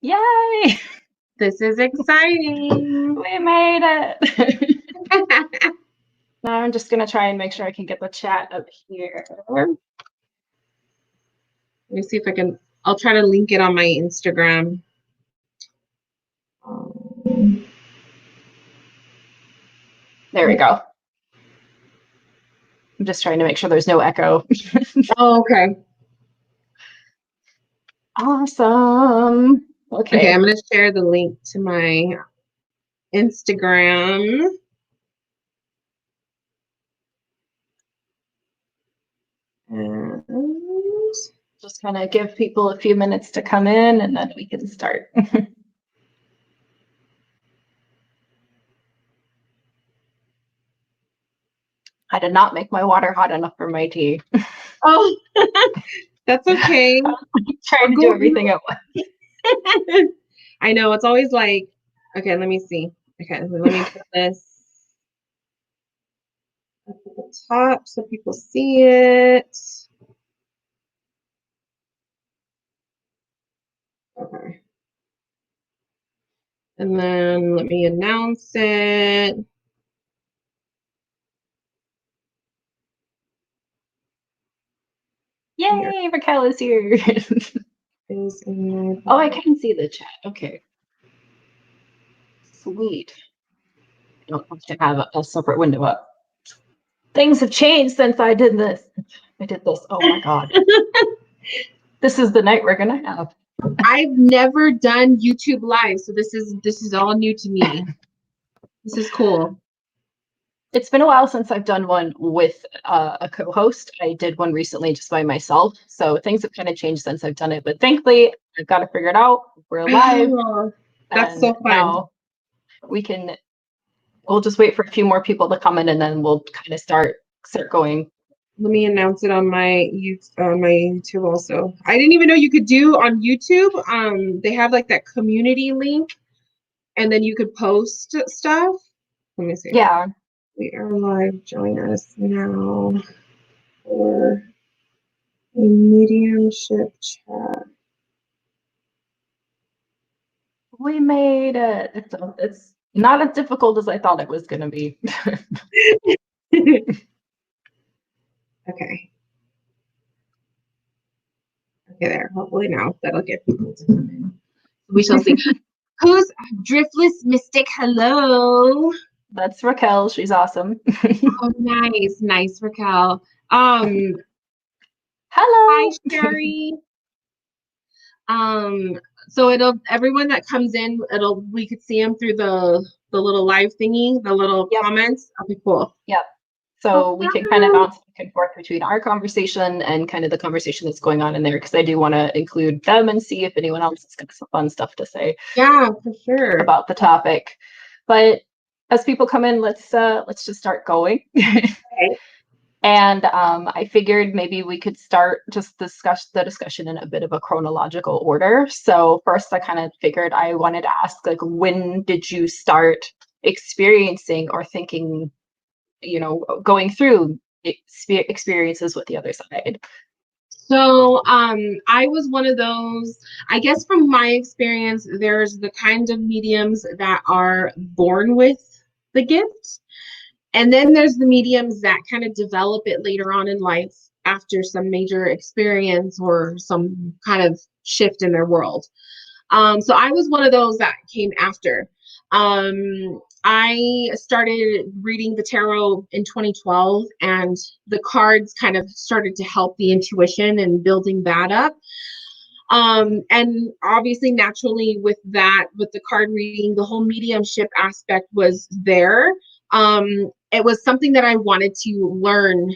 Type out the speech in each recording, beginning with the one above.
Yay! This is exciting. We made it. Now I'm just going to try and make sure I can get the chat up here. Let me see if I can. I'll try to link it on my Instagram. There we go. I'm just trying to make sure there's no echo. Oh, okay. Awesome. Okay, I'm going to share the link to my Instagram. And just kind of give people a few minutes to come in and then we can start. I did not make my water hot enough for my tea. Oh, that's okay. I'm trying to do everything at once. I know, it's always like, okay, let me see. Okay, let me put this up at the top so people see it. Okay. And then let me announce it. Yay, Raquel is here. Oh, I can see the chat. Okay. Sweet. I don't have to have a separate window up. Things have changed since I did this. Oh my God. This is the night we're gonna have. I've never done YouTube Live, so this is all new to me. This is cool. It's been a while since I've done one with a co-host. I did one recently just by myself, so things have kind of changed since I've done it. But thankfully, I've got it figured out. We're live. Oh, that's so fun. Now we'll just wait for a few more people to come in, and then we'll kind of start going. Let me announce it on my YouTube also. I didn't even know you could do on YouTube. They have like that community link, and then you could post stuff. Let me see. Yeah. We are live. Join us now for a mediumship chat. We made it. It's not as difficult as I thought it was going to be. Okay. Okay, there. Hopefully now that'll get people to come in. We shall see. Who's Driftless Mystic? Hello. That's Raquel. She's awesome. Oh, nice, Raquel. Hello. Hi, Sherry. So everyone that comes in, we could see them through the little live thingy, the little comments. Okay, cool. Yep. So we can kind of bounce back and forth between our conversation and kind of the conversation that's going on in there, because I do want to include them and see if anyone else has got some fun stuff to say. Yeah, for sure. About the topic. But as people come in, let's just start going. Okay. And I figured maybe we could start just discuss the discussion in a bit of a chronological order. So first, I kind of figured I wanted to ask, like, when did you start experiencing or thinking, going through experiences with the other side? So I was one of those, I guess from my experience, there's the kind of mediums that are born with the gift. And then there's the mediums that kind of develop it later on in life after some major experience or some kind of shift in their world. So I was one of those that came after. I started reading the tarot in 2012, and the cards kind of started to help the intuition and building that up. And obviously, naturally, with the card reading, the whole mediumship aspect was there. It was something that I wanted to learn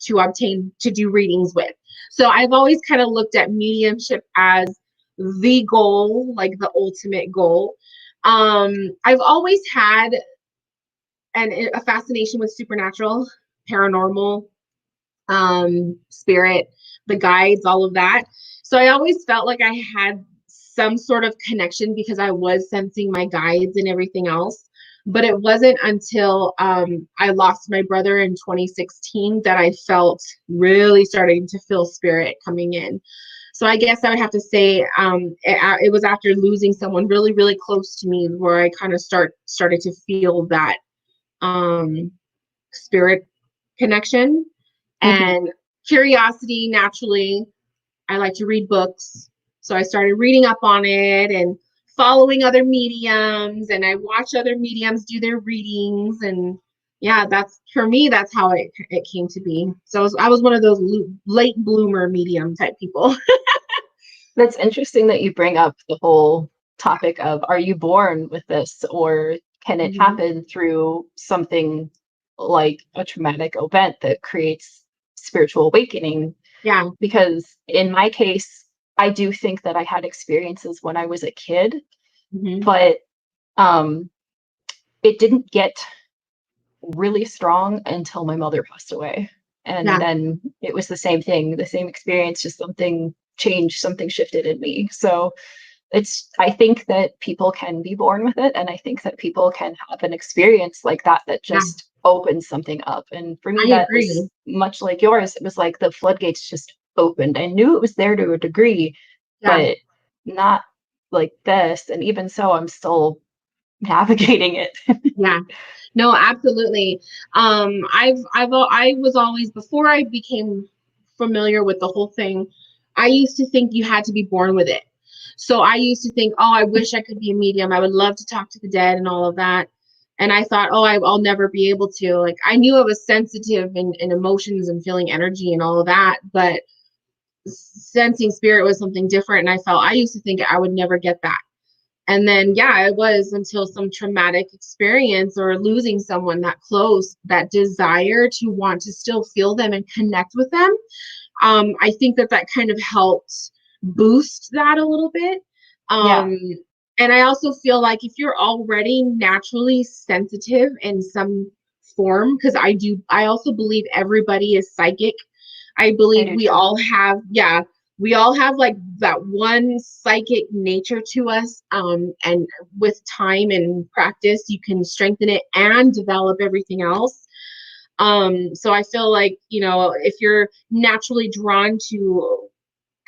to obtain, to do readings with. So I've always kind of looked at mediumship as the goal, like the ultimate goal. I've always had a fascination with supernatural, paranormal, spirit, the guides, all of that. So I always felt like I had some sort of connection because I was sensing my guides and everything else. But it wasn't until I lost my brother in 2016 that I felt really starting to feel spirit coming in. So I guess I would have to say it was after losing someone really, really close to me where I kind of started to feel that spirit connection Mhm. and curiosity. Naturally, I like to read books. So I started reading up on it and following other mediums, and I watch other mediums do their readings. And yeah, that's for me, that's how it came to be. So I was one of those late bloomer medium type people. That's interesting that you bring up the whole topic of, are you born with this, or can it Mhm. happen through something like a traumatic event that creates spiritual awakening? Yeah. Because in my case, I do think that I had experiences when I was a kid, Hmm. but um, it didn't get really strong until my mother passed away. And Yeah. then it was the same thing, the same experience, just something changed, something shifted in me. So I think that people can be born with it, and I think that people can have an experience like that that Yeah. just opens something up. And for me, I that was agree. much like yours. It was like the floodgates just opened. I knew it was there to a degree, Yeah. but not like this. And even so, I'm still navigating it. Yeah. No, absolutely. I was always, before I became familiar with the whole thing, I used to think you had to be born with it. So I used to think, oh, I wish I could be a medium. I would love to talk to the dead and all of that. And I thought, oh, I'll never be able to. Like, I knew I was sensitive in emotions and feeling energy and all of that, but sensing spirit was something different. And I used to think I would never get that. And then, yeah, it was until some traumatic experience or losing someone that close, that desire to want to still feel them and connect with them. I think that kind of helped boost that a little bit. Yeah, Um, and I also feel like if you're already naturally sensitive in some form, because I also believe everybody is psychic. I I believe do we too. all have, yeah, we all have like that one psychic nature to us. And with time and practice, you can strengthen it and develop everything else. So I feel like, if you're naturally drawn to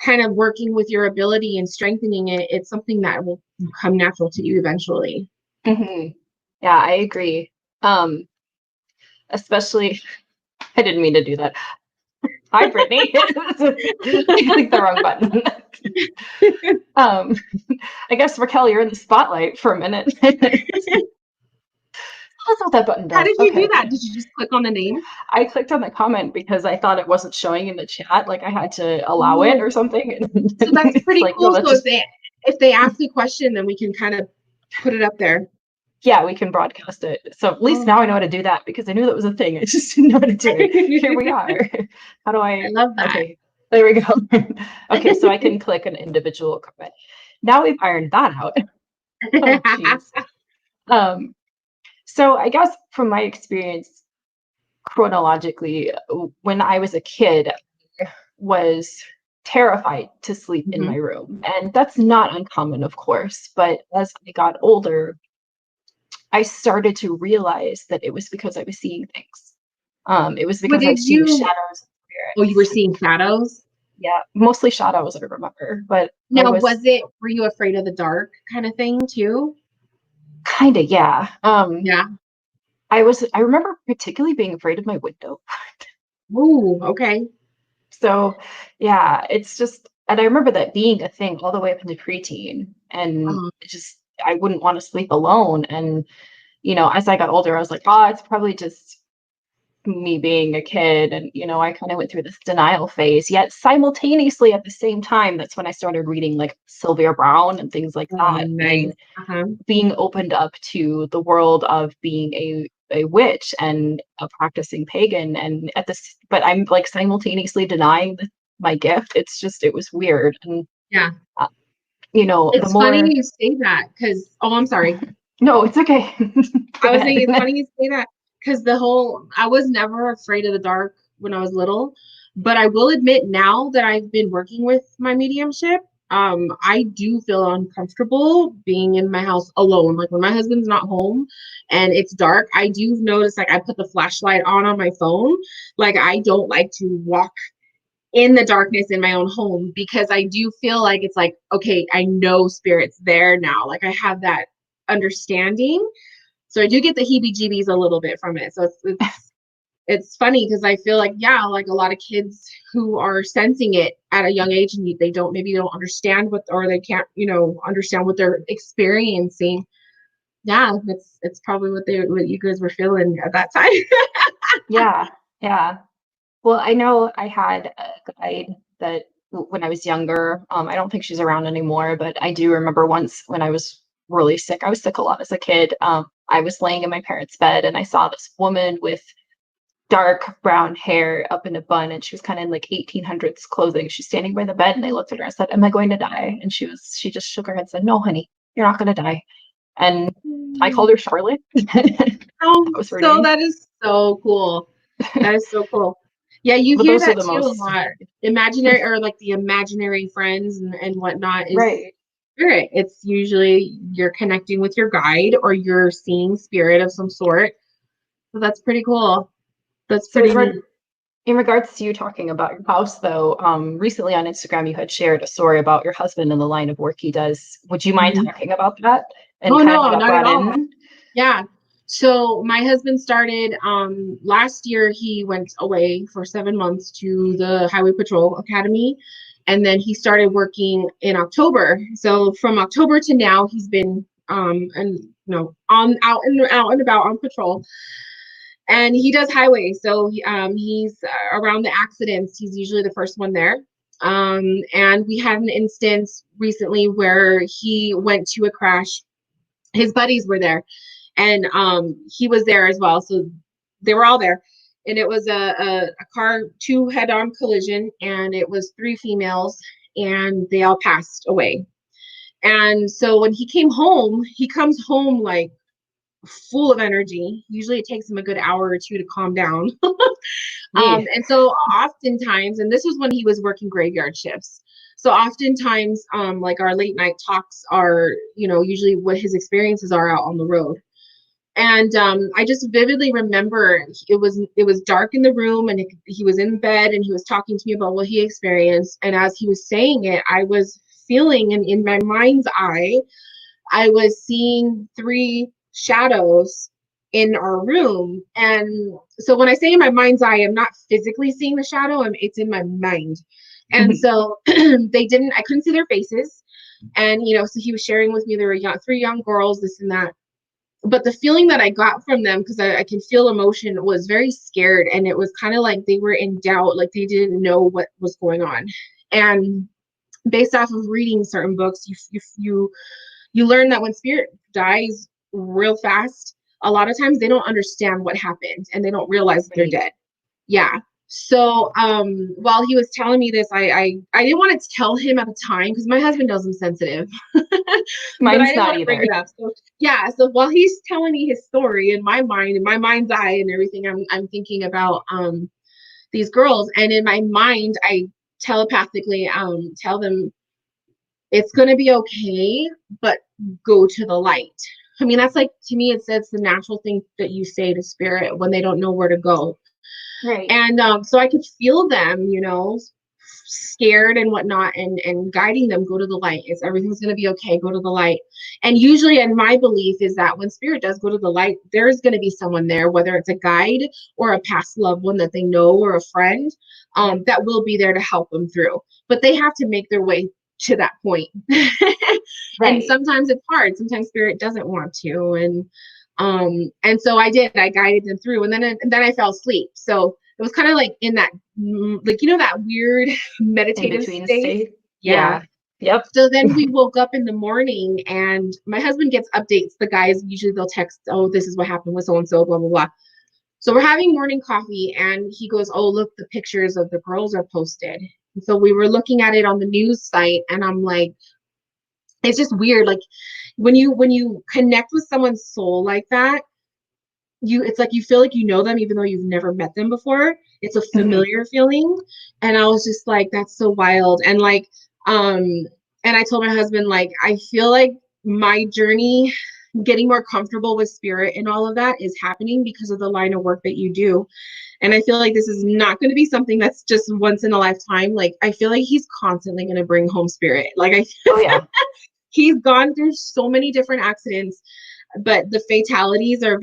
kind of working with your ability and strengthening it, it's something that will come natural to you eventually. Hmm. Yeah, I agree. Um, Especially, I didn't mean to do that. Hi, Brittany. I clicked the wrong button. Um, I guess Raquel, you're in the spotlight for a minute. That's what that button How does. did you do Okay. that? Did you just click on the name? I clicked on the comment because I thought it wasn't showing in the chat. Like I had to allow it Oh, or something. so that's It's pretty like, no, cool. that's So just, if they ask a question, then we can kind of put it up there. yeah, we can broadcast it. So at least Oh, now I know how to do that because I knew that was a thing. I just didn't know how to do it. Here we I are. How do love that. okay, there we go. Okay, so I can click an individual comment. Now we've ironed that out. Oh, jeez. Um, so I guess from my experience chronologically, when I was a kid, I was terrified to sleep in my Hmm. room. And that's not uncommon, of course. But as I got older, I started to realize that it was because I was seeing things. It was What because I did was seeing you? shadows, Oh, you were spirits. seeing shadows. Yeah, mostly shadows, I remember. But I Now, was were you afraid of the dark kind of thing too? kind of, yeah. Yeah. I remember particularly being afraid of my window. Ooh, okay. So, yeah, it's just, and I remember that being a thing all the way up into preteen, and Uh, it just, I wouldn't want to sleep alone. And, as I got older, I was like, oh, it's probably just me being a kid. And, I kind of went through this denial phase. Yet simultaneously at the same time, that's when I started reading like Sylvia Brown and things like oh, that. nice. And Uh-huh. being opened up to the world of being a witch and a practicing pagan, and at this, but I'm like simultaneously denying my gift. It was weird. And Yeah. uh, the It's funny more, you say that because, oh, I'm sorry. no, it's okay. Go I was ahead. saying it's funny you say that because I was never afraid of the dark when I was little, but I will admit now that I've been working with my mediumship, I do feel uncomfortable being in my house alone. Like when my husband's not home and it's dark, I do notice like I put the flashlight on my phone. Like I don't like to walk in the darkness in my own home, because I do feel like it's like, okay, I know spirit's there now. Like I have that understanding. So I do get the heebie-jeebies a little bit from it. So it's funny because I feel like, yeah, like a lot of kids who are sensing it at a young age and they don't understand what, or they can't, understand what they're experiencing. Yeah, it's probably what you guys were feeling at that time. Yeah, yeah. Well, I know I had a guide that when I was younger, I don't think she's around anymore, but I do remember once when I was really sick. I was sick a lot as a kid. I was laying in my parents' bed and I saw this woman with dark brown hair up in a bun, and she was kind of in like 1800s clothing. She's standing by the bed, and I looked at her and said, "Am I going to die?" And she just shook her head and said, "No, honey, you're not going to die." And I called her Charlotte. That Oh, was her so name. that is so cool. That is so cool. Yeah, you But hear those are that the too a most lot. Imaginary, or like the imaginary friends and whatnot, is right. spirit. It's usually you're connecting with your guide or you're seeing spirit of some sort. So that's pretty cool. That's So pretty neat. in regards to you talking about your house, though, recently on Instagram you had shared a story about your husband and the line of work he does. Would you mind Mhm. talking about that and Oh kind of no, how that not at brought all. in? Yeah. So my husband started last year. He went away for 7 months to the Highway Patrol Academy, and then he started working in October. So from October to now, he's been and on out and about on patrol, and he does highway. So he's around the accidents. He's usually the first one there. And we had an instance recently where he went to a crash. His buddies were there, and he was there as well. So they were all there, and it was a car, two head-on collision, and it was three females, and they all passed away. And so when he came home, he comes home like full of energy. Usually it takes him a good hour or two to calm down. Yeah. And so oftentimes, and this was when he was working graveyard shifts. So oftentimes, like our late night talks are, usually what his experiences are out on the road. And I just vividly remember it was dark in the room, and he was in bed, and he was talking to me about what he experienced. And as he was saying it, I was feeling, and in my mind's eye, I was seeing three shadows in our room. And so when I say in my mind's eye, I'm not physically seeing the shadow, it's in my mind. And Mhm. so I couldn't see their faces. And, so he was sharing with me, there were three young girls, this and that. But the feeling that I got from them, because I can feel emotion, was very scared. And it was kind of like they were in doubt, like they didn't know what was going on. And based off of reading certain books, you learn that when spirit dies real fast, a lot of times they don't understand what happened and they don't realize that they're Right. dead. Yeah. So while he was telling me this, I didn't want to tell him at the time because my husband knows I'm sensitive. But I Mine's didn't not want to bring either. it up. So yeah, so while he's telling me his story in my mind, in my mind's eye and everything, I'm thinking about these girls, and in my mind I telepathically tell them it's going to be okay, but go to the light. I mean, that's like, to me, it's the natural thing that you say to spirit when they don't know where to go. Right. And so I could feel them, scared and whatnot, and guiding them, go to the light. It's everything's going to be okay. Go to the light. And usually, and my belief is that when spirit does go to the light, there's going to be someone there, whether it's a guide or a past loved one that they know or a friend, Yep. that will be there to help them through. But they have to make their way to that point. And Right. sometimes it's hard. Sometimes spirit doesn't want to. And so I did. I guided them through, and then I fell asleep. So it was kind of like in that, like, that weird In meditative between state. state. Yeah. Yeah. Yep. So then we woke up in the morning, and my husband gets updates. The guys usually they'll text, "Oh, this is what happened with so and so, blah blah blah." So we're having morning coffee, and he goes, "Oh, look, the pictures of the girls are posted." And so we were looking at it on the news site, and I'm like, it's just weird. Like when you connect with someone's soul like that, it's like you feel like you know them even though you've never met them before. It's a Mhm. familiar feeling. And I was just like, that's so wild. And like and I told my husband, like, I feel like my journey getting more comfortable with spirit and all of that is happening because of the line of work that you do. And I feel like this is not going to be something that's just once in a lifetime. Like, I feel like he's constantly going to bring home spirit. Like, Oh yeah. he's gone through so many different accidents, but the fatalities are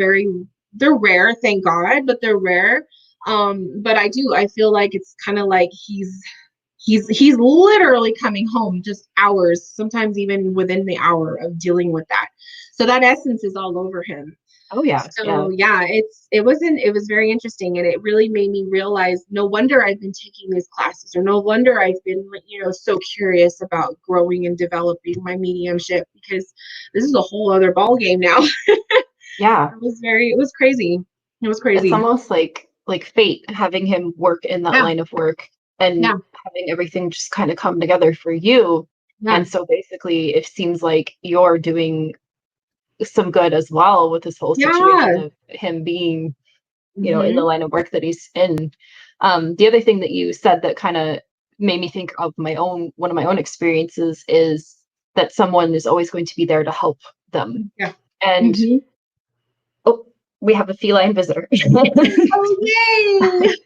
they're rare, thank God, but they're rare. But I feel like it's kind of like he's literally coming home just hours, sometimes even within the hour of dealing with that. So that essence is all over him. Oh yeah. Yeah. So yeah, it was very interesting, and it really made me realize no wonder I've been taking these classes, or no wonder I've been, so curious about growing and developing my mediumship, because this is a whole other ball game now. Yeah. It was crazy. It was It's crazy. almost like fate, having him work in that Yeah, line of work and yeah, having everything just kind of come together for you. yeah, And so basically it seems like you're doing some good as well with this whole situation yeah. of him being, in the Hmm. line of work that he's in. The other thing that you said that kind of made me think of one of my own experiences is that someone is always going to be there to help them. Yeah. And Hmm. oh, we have a feline visitor. Oh, yay!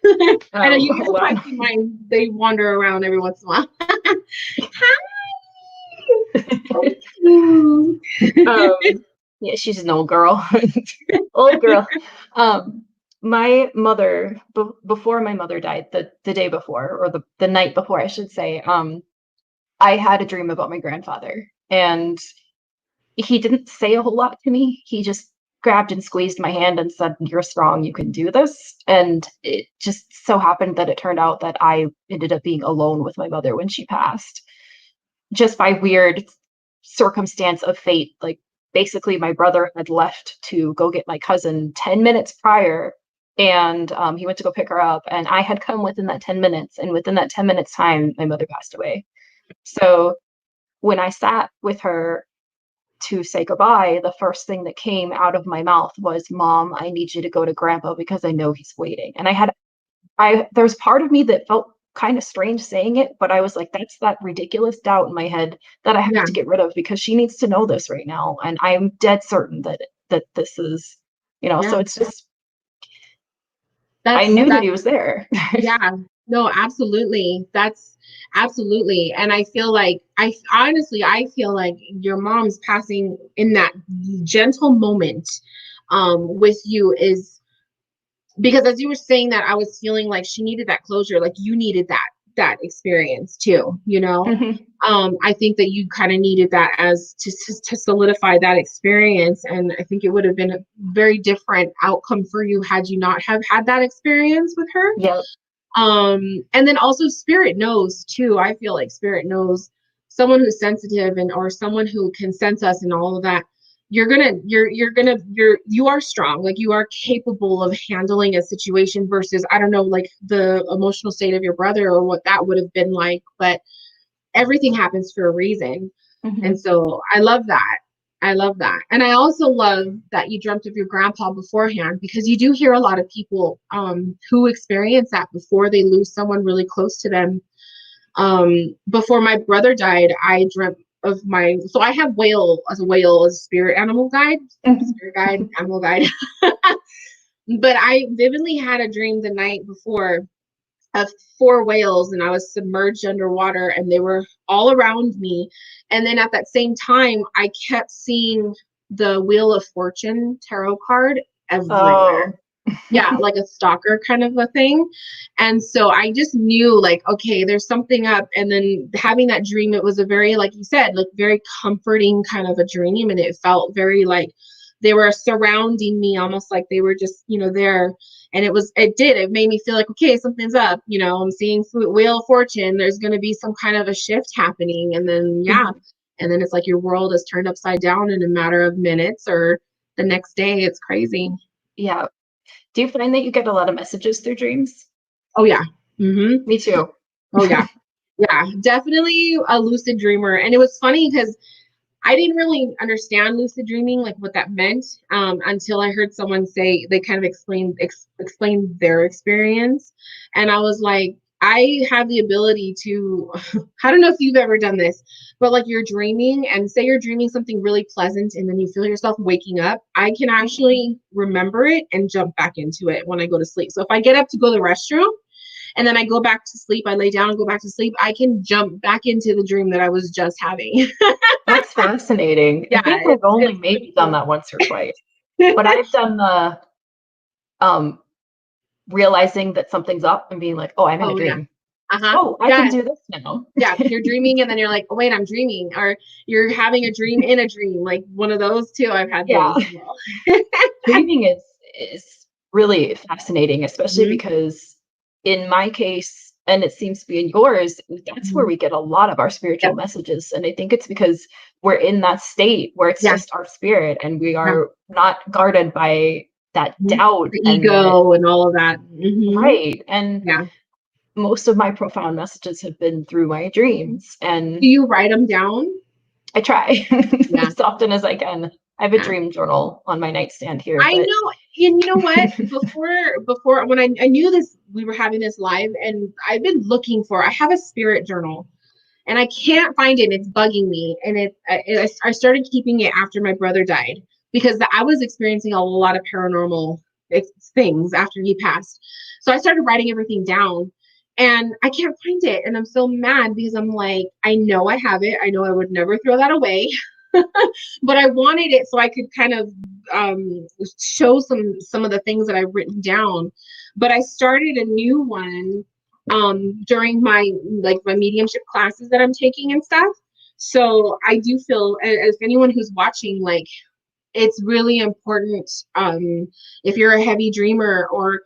I know you guys Hold will probably on. see mine. They wander around every once in a while. Hi. So cute. Yeah, she's an old girl. Old girl. Um, my mother, before my mother died, the day before, or the night before, I should say, I had a dream about my grandfather, and he didn't say a whole lot to me. He just grabbed and squeezed my hand and said, "You're strong. You can do this." And it just so happened that it turned out that I ended up being alone with my mother when she passed, just by weird circumstance of fate. Like, basically, my brother had left to go get my cousin 10 minutes prior, and he went to go pick her up. And I had come within that 10 minutes. And within that 10 minutes time, my mother passed away. So when I sat with her to say goodbye, the first thing that came out of my mouth was, "Mom, I need you to go to Grandpa because I know he's waiting." And there's part of me that felt kind of strange saying it, but I was like, that's that ridiculous doubt in my head that I have Yeah, to get rid of, because she needs to know this right now. And I'm dead certain that this is, yeah. so it's just, I That's knew that that's he was there. yeah. No, absolutely. That's absolutely. And I feel like I feel like your mom's passing in that gentle moment with you is because as you were saying that, I was feeling like she needed that closure, like you needed that experience too, Mhm. I think that you kind of needed that as to solidify that experience, and I think it would have been a very different outcome for you had you not have had that experience with her. Yep. And then also spirit knows too. I feel like spirit knows someone who's sensitive and or someone who can sense us and all of that. You are strong, like you are capable of handling a situation versus I don't know, like the emotional state of your brother or what that would have been like, but everything happens for a reason. And Mhm. so I love that. I love that. And I also love that you dreamt of your grandpa beforehand, because you do hear a lot of people who experience that before they lose someone really close to them. Before my brother died, I dreamt of so I have whale as a spirit animal guide, Mhm. spirit guide, animal guide. But I vividly had a dream the night before of four whales, and I was submerged underwater and they were all around me. And then at that same time, I kept seeing the Wheel of Fortune tarot card everywhere. Oh. Yeah, like a stalker kind of a thing. And so I just knew like, okay, there's something up. And then having that dream, it was a very, like you said, like very comforting kind of a dream. And it felt very like they were surrounding me, almost like they were just, there. And it made me feel like, okay, something's up. I'm seeing Wheel of Fortune. There's going to be some kind of a shift happening. And then, yeah. Mhm. And then it's like your world is turned upside down in a matter of minutes or the next day. It's crazy. Yeah. Do you find that you get a lot of messages through dreams? Oh yeah. Mm-hmm. Me too. Oh yeah. Yeah. Definitely a lucid dreamer. And it was funny because I didn't really understand lucid dreaming, like what that meant, until I heard someone say they kind of explained their experience, and I was like, I have the ability to, I don't know if you've ever done this, but like you're dreaming and say you're dreaming something really pleasant and then you feel yourself waking up. I can actually remember it and jump back into it when I go to sleep. So if I get up to go to the restroom and then I go back to sleep, I lay down and go back to sleep, I can jump back into the dream that I was just having. That's fascinating. I Yeah, think I've only it's maybe pretty done cool. that once or twice, but I've done the um realizing that something's up and being like, oh, I'm in a Oh yeah. dream. Uh-huh. Oh, I can Yeah. do this now. Yeah, you're dreaming and then you're like, oh wait, I'm dreaming, or you're having a dream in a dream, like one of those too. I've had Yeah. those as well. Dreaming is really fascinating, especially Mhm, because in my case, and it seems to be in yours, that's where mhm. we get a lot of our spiritual Yep. messages. And I think it's because we're in that state where it's Yeah. just our spirit and we Yeah. are not guarded by that Mhm. doubt The and that, ego and all of that. Hmm. right. And Yeah. most of my profound messages have been through my Mhm. dreams. Do And you write them down? I try Yeah. as often as I can. I have a Yeah. dream journal on my nightstand here, I but know, and you know what? Before when I knew this, we were having this live, and I've been looking for. I have a spirit journal, and I can't find it. It's bugging me, and I started keeping it after my brother died because I was experiencing a lot of paranormal things after he passed. So I started writing everything down, and I can't find it, and I'm so mad because I'm like, I know I have it. I know I would never throw that away, but I wanted it so I could kind of show some of the things that I've written down. But I started a new one during my like my mediumship classes that I'm taking and stuff. So I do feel as anyone who's watching, like it's really important if you're a heavy dreamer or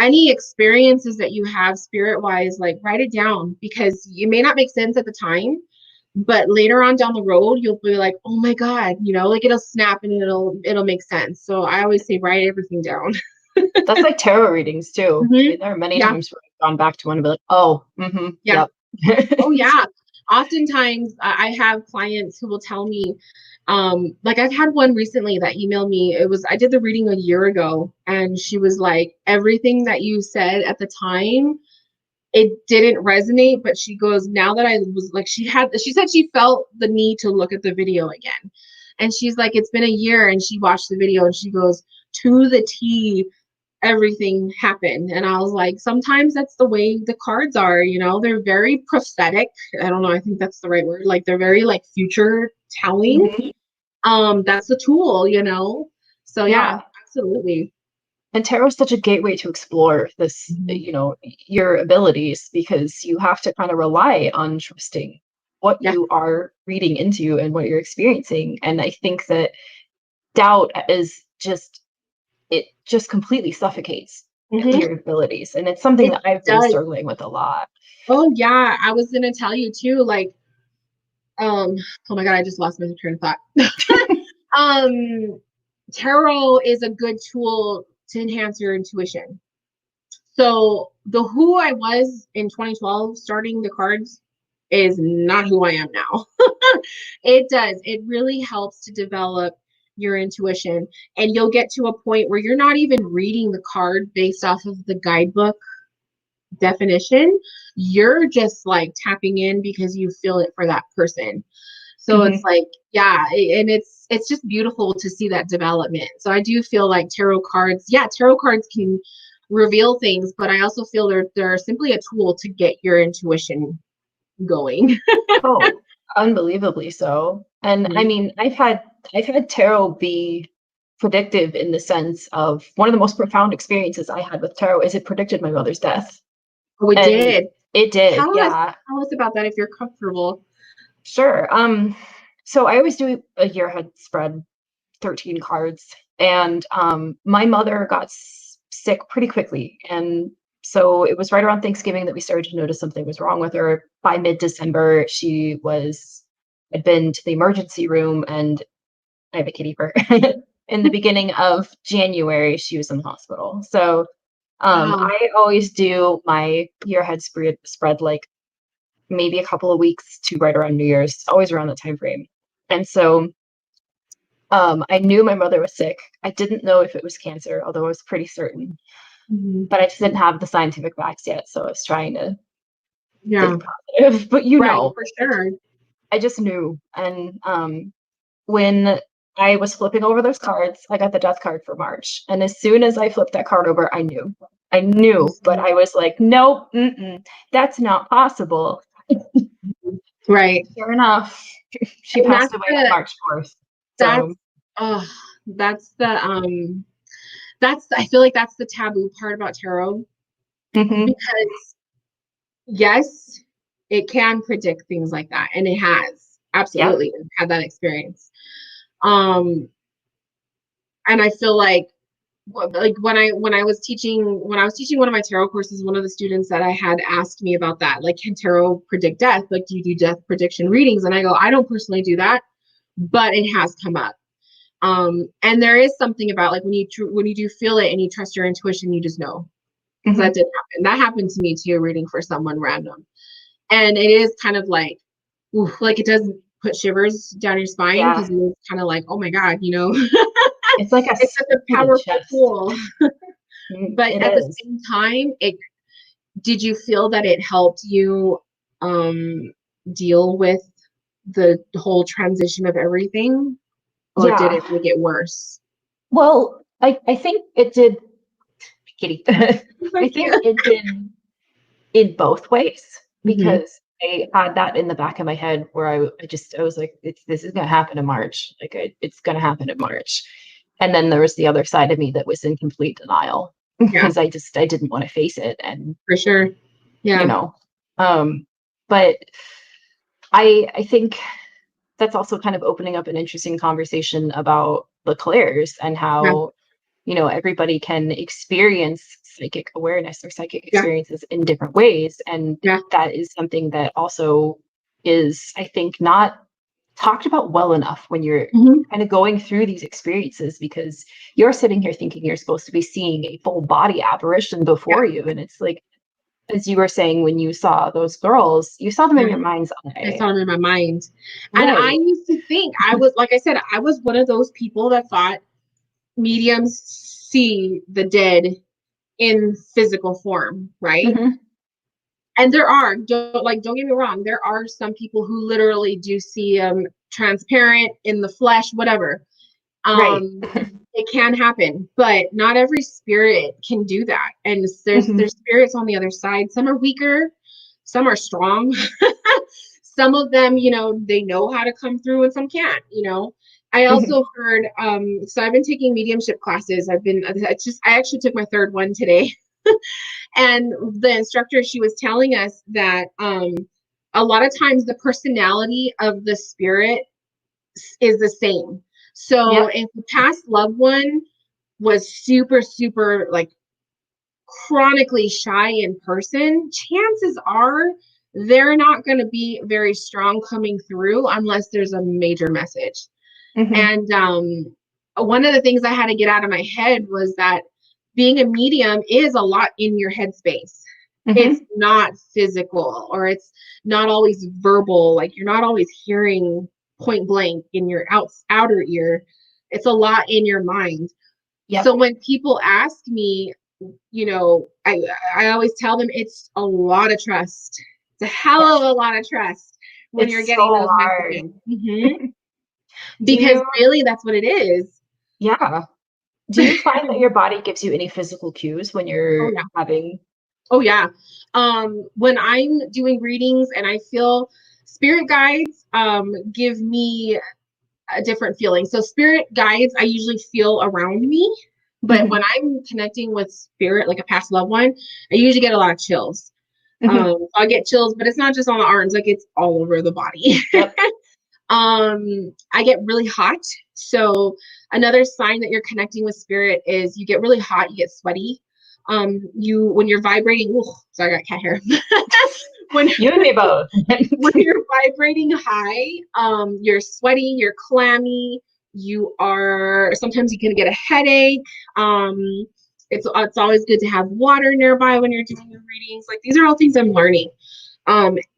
any experiences that you have spirit wise, like write it down because it may not make sense at the time, but later on down the road you'll be like, oh my god, like it'll snap and it'll make sense. So I always say write everything down. that's like tarot readings too. I Hmm. mean, there are many Yeah. times where I've gone back to one and be like, oh, Yeah. yep. Oh yeah. Oftentimes I have clients who will tell me, like I've had one recently that emailed me. I did the reading a year ago, and she was like, everything that you said at the time, it didn't resonate, but she goes, now that I was like, she said she felt the need to look at the video again. And she's like, it's been a year, and she watched the video and she goes, to the T, everything happened. And I was like, sometimes that's the way the cards are, they're very prophetic. I don't know, I think that's the right word. Like they're very like future telling. Mhm. That's the tool, So yeah, Yeah. absolutely. And tarot is such a gateway to explore this, Mhm. your abilities because you have to kind of rely on trusting what Yeah. you are reading into and what you're experiencing. And I think that doubt is it just completely suffocates Hmm. your abilities. And it's something It that I've been does. struggling with a lot. Oh yeah, I was gonna tell you too, like, um, oh my god, I just lost my train of thought. um, Tarot is a good tool to enhance your intuition. So the who I was in 2012 starting the cards is not who I am now. It does. It really helps to develop your intuition, and you'll get to a point where you're not even reading the card based off of the guidebook definition. You're just like tapping in because you feel it for that person. So it's Mhm. like, yeah, and it's just beautiful to see that development. So I do feel like tarot cards can reveal things, but I also feel they're simply a tool to get your intuition going. Oh, unbelievably so. And I Mhm. mean, I've had tarot be predictive in the sense of one of the most profound experiences I had with tarot is it predicted my mother's death. Oh, it And did. it did, Tell us yeah. tell us about that if you're comfortable. Sure. So I always do a year ahead spread, 13 cards. And my mother got sick pretty quickly. And so it was right around Thanksgiving that we started to notice something was wrong with her. By mid-December, had been to the emergency room, and I have a kitty fur. In the beginning of January, she was in the hospital. So Wow. I always do my year ahead spread like maybe a couple of weeks to right around New Year's, always around that time frame. And so I knew my mother was sick. I didn't know if it was cancer, although I was pretty certain, Mhm. but I just didn't have the scientific facts yet. So I was trying to Yeah. think positive, but Right, for sure. I just knew. And when I was flipping over those cards, I got the death card for March. And as soon as I flipped that card over, I knew. I knew, but I was like, nope, that's not possible. Right. Sure enough, she And passed away on March 4th. that's So, oh that's I feel like that's the taboo part about tarot, mhm, because yes, it can predict things like that, and it has yep, absolutely had that experience. Um, and I feel like when I was teaching one of my tarot courses, one of the students that I had asked me about that, like, can tarot predict death? Like, do you do death prediction readings? And I go, I don't personally do that, but it has come up. And there is something about, like, when you do feel it and you trust your intuition, you just know, because that mhm, did happen. That happened to me too, reading for someone random, and it is kind of like, oof, like, it does put shivers down your spine, yeah, because it's kind of like, oh my god, it's like a it's such a slap in the powerful chest. tool. But It at the is. same time, it did you feel that it helped you deal with the whole transition of everything, or did Yeah. it make it worse? Well, I think it did, kitty. I Thank think you. it did in both ways, Hmm. because I had that in the back of my head where I was like, this is going to happen in March. Like, it's going to happen in March. And then there was the other side of me that was in complete denial Yeah, because I didn't want to face it. And, for sure. you Yeah, know, um, but I think that's also kind of opening up an interesting conversation about the clairs and yeah, how, everybody can experience psychic awareness or psychic yeah, experiences in different ways. And yeah. that is something that also is, I think, not talked about well enough when you're Hmm. kind of going through these experiences, because you're sitting here thinking you're supposed to be seeing a full body apparition Yeah, before you. And it's like, as you were saying, when you saw those girls, you saw them in yeah. your mind's I eye. saw them in my mind. And I Right. used to think, I was, like I said, I was one of those people that thought mediums see the dead in physical form, right? Hmm. And don't get me wrong, there are some people who literally do see transparent, in the flesh, whatever. Right. um it can happen, but not every spirit can do that, and Hmm. there's spirits on the other side. Some are weaker, some are strong. Some of them, they know how to come through, and some can't. I Hmm. also heard, so I've been taking mediumship classes. I actually took my third one today. And the instructor, she was telling us that a lot of times the personality of the spirit is the same. So Yep. if the past loved one was super, super, like, chronically shy in person, chances are they're not going to be very strong coming through unless there's a major message. Hmm. And one of the things I had to get out of my head was that being a medium is a lot in your headspace. It's Hmm. not physical, or it's not always verbal. Like, you're not always hearing point blank in your outer ear. It's a lot in your mind. Yep. So when people ask me, I always tell them it's a lot of trust. It's a hell of Yes. a lot of trust when you're It's getting so those hard. messages. Do Because you, really, that's what it is. yeah. Do you find that your body gives you any physical cues when Oh you're yeah. having, Oh yeah. When I'm doing readings and I feel spirit guides, give me a different feeling. So spirit guides, I usually feel around me, but mhm, when I'm connecting with spirit, like a past loved one, I usually get a lot of chills. mhm, So I get chills, but it's not just on the arms; like, it's all over the body. yep, I get really hot. So another sign that you're connecting with spirit is you get really hot, you get sweaty. When you're vibrating, ooh, sorry, I got cat hair. when you and me both. when you're vibrating high, you're sweaty, you're clammy, you are sometimes you can get a headache. Um, it's always good to have water nearby when you're doing your readings. Like, these are all things I'm learning.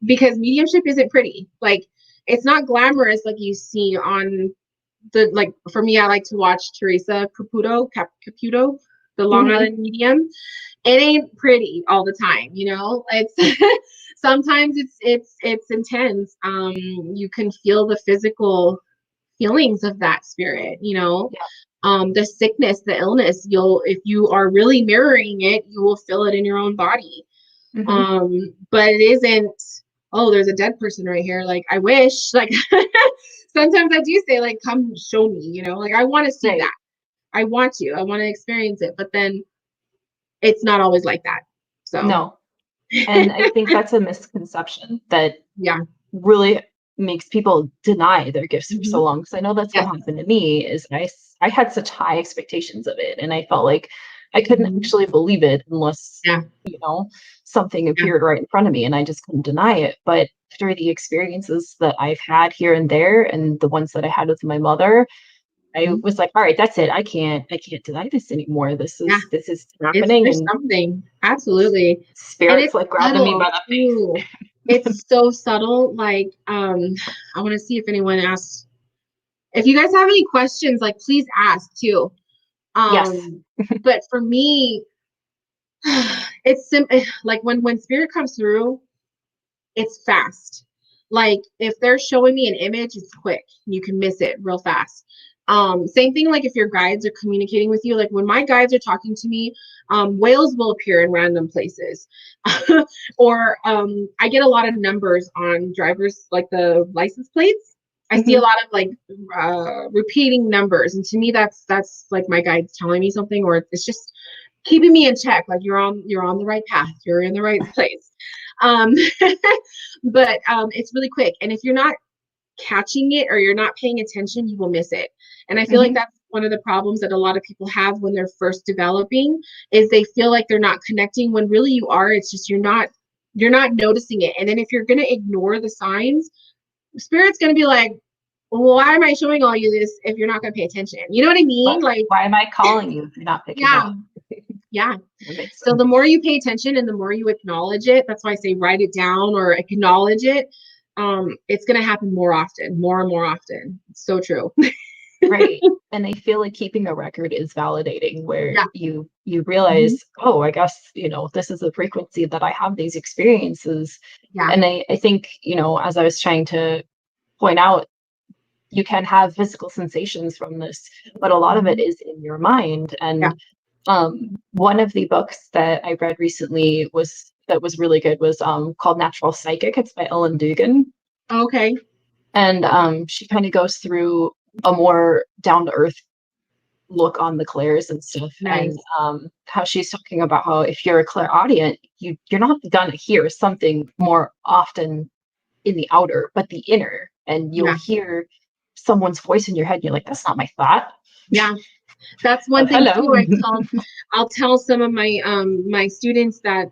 Because mediumship isn't pretty. Like, it's not glamorous like you see on like, for me, I like to watch Teresa Caputo, the Long Mhm, Island medium. It ain't pretty all the time. It's Sometimes it's intense. You can feel the physical feelings of that spirit, Yeah. the sickness, the illness. If you are really mirroring it, you will feel it in your own body. Hmm. But it isn't, oh, there's a dead person right here. Like, I wish, like, sometimes I do say, like, come show me, like, I want to see Right. that. I want to experience it, but then it's not always like that. So, No. And I think that's a misconception that yeah. really makes people deny their gifts for so Hmm. long. Because I know that's what Yes. happened to me is I had such high expectations of it, and I felt like I couldn't Hmm. actually believe it unless, Yeah. you know, something Yeah. appeared right in front of me, and I just couldn't deny it. But through the experiences that I've had here and there, and the ones that I had with my mother, I Mhm. was like, "All right, that's it. I can't deny this anymore. This Yeah. is this is happening." There's And something. Absolutely. And spirits it's like grabbing me subtle by the too. face. It's so subtle. Like, I want to see if anyone asks. If you guys have any questions, like, please ask too. Yes. But for me, it's simple. Like, when spirit comes through, it's fast. Like, if they're showing me an image, it's quick. You can miss it real fast. Same thing, like, if your guides are communicating with you, like when my guides are talking to me, whales will appear in random places. Or I get a lot of numbers on drivers, like the license plates. I see a Hmm. lot of, like, repeating numbers, and to me, that's like my guides telling me something, or it's just keeping me in check. Like, you're on the right path. You're in the right place. Um, but it's really quick. And if you're not catching it or you're not paying attention, you will miss it. And I feel like Hmm. that's one of the problems that a lot of people have when they're first developing, is they feel like they're not connecting when really you are. It's just you're not noticing it. And then if you're going to ignore the signs, spirit's going to be like, well, why am I showing all you this if you're not going to pay attention? You know what I mean? Like, Why am I calling you if you're not picking yeah, up? yeah. That makes So the sense. more you pay attention and the more you acknowledge it, that's why I say write it down or acknowledge it. It's going to happen more often, more and more often. It's so true. Right. And I feel like keeping a record is validating where Yeah. you Mhm. realize, oh, I guess, this is the frequency that I have these experiences. Yeah. And I think, as I was trying to point out, you can have physical sensations from this, but a lot of it Mhm. is in your mind. Yeah. And one of the books that I read recently was really good was called Natural Psychic. It's by Ellen Dugan. Okay. And she kind of goes through a more down to earth look on the clairs and stuff, and Nice. how she's talking about how if you're a clairaudient, you're not gonna hear something more often in the outer, but the inner, and you'll Yeah. hear someone's voice in your head, and you're like, "That's not my thought." Yeah. That's one thing too. Hello. I'll tell some of my students that,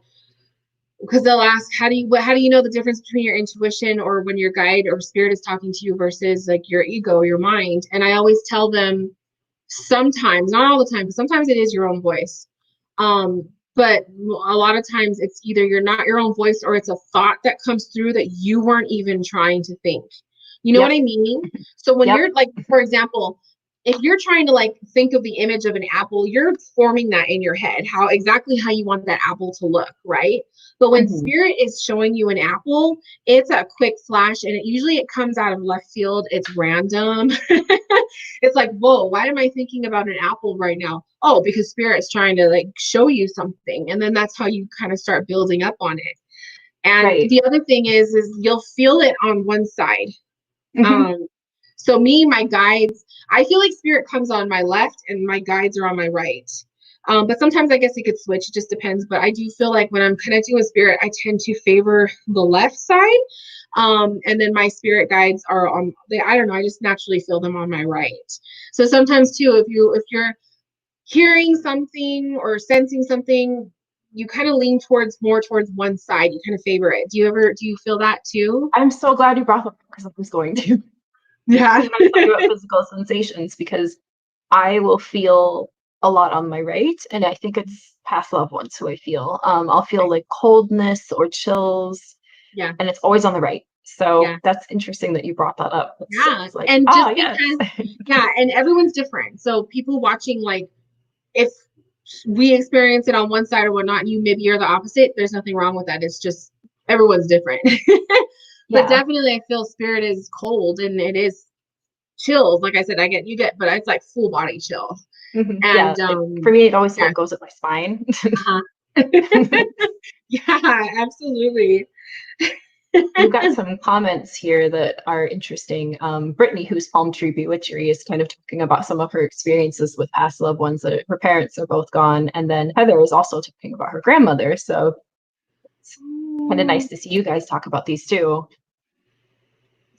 because they'll ask, how do you know the difference between your intuition or when your guide or spirit is talking to you versus like your ego, your mind? And I always tell them, sometimes, not all the time, but sometimes it is your own voice. But a lot of times it's either you're not your own voice or it's a thought that comes through that you weren't even trying to think. You know what Yep. I mean? So when Yep. you're like, for example, if you're trying to like think of the image of an apple, you're forming that in your head, how you want that apple to look, right? But when Mhm. spirit is showing you an apple, it's a quick flash, and it comes out of left field. It's random. It's like, whoa, why am I thinking about an apple right now? Oh, because spirit's trying to like show you something. And then that's how you kind of start building up on it. And Right. the other thing is you'll feel it on one side. Mhm. Um, so my guides, I feel like spirit comes on my left and my guides are on my right. But sometimes I guess it could switch, it just depends. But I do feel like when I'm connecting with spirit, I tend to favor the left side. And then my spirit guides are I don't know, I just naturally feel them on my right. So sometimes too, if you're hearing something or sensing something, you kind of lean more towards one side. You kind of favor it. Do you feel that too? I'm so glad you brought that up because I was going to. Yeah. Especially when I was talking about physical sensations, because I will feel a lot on my right, and I think it's past loved ones who I feel. I'll feel like coldness or chills, Yeah. and it's always on the right. So Yeah. that's interesting that you brought that up. Yeah. It's like, And ah, just yes. because, yeah, and everyone's different. So people watching, like, if we experience it on one side or whatnot, and you maybe you're the opposite, there's nothing wrong with that. It's just everyone's different. But Yeah. definitely I feel spirit is cold and it is chills. Like I said, you get, but it's like full body chill. Yeah. And For me, it always yeah. like goes up my spine. Uh-huh. Yeah, absolutely. We've got some comments here that are interesting. Brittany, who's Palm Tree Bewitchery, is kind of talking about some of her experiences with past loved ones that her parents are both gone. And then Heather is also talking about her grandmother. So it's kind of nice to see you guys talk about these too.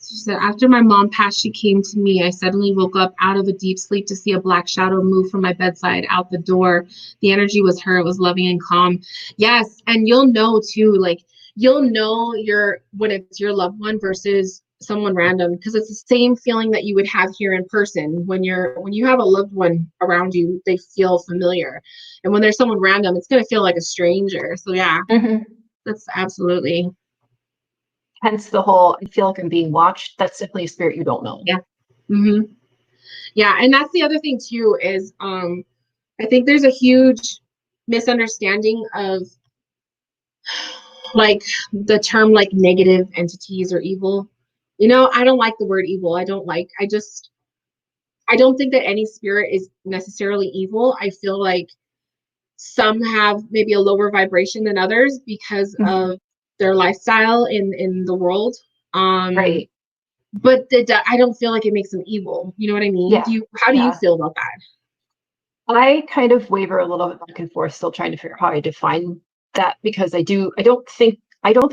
She said, after my mom passed, she came to me. I suddenly woke up out of a deep sleep to see a black shadow move from my bedside out the door. The energy was her. It was loving and calm. Yes. And you'll know too, like you'll know when it's your loved one versus someone random, because it's the same feeling that you would have here in person. When you have a loved one around you, they feel familiar. And when there's someone random, it's gonna feel like a stranger. So yeah, that's absolutely. Hence the whole, I feel like I'm being watched. That's definitely a spirit you don't know. Yeah. Hmm. Yeah, and that's the other thing too is I think there's a huge misunderstanding of like the term like negative entities or evil. I don't like the word evil. I don't think that any spirit is necessarily evil. I feel like some have maybe a lower vibration than others because of their lifestyle in the world. Um Right. but I don't feel like it makes them evil. You know what I mean? Yeah. How do you Yeah. feel about that? I kind of waver a little bit back and forth, still trying to figure out how I define that because I don't think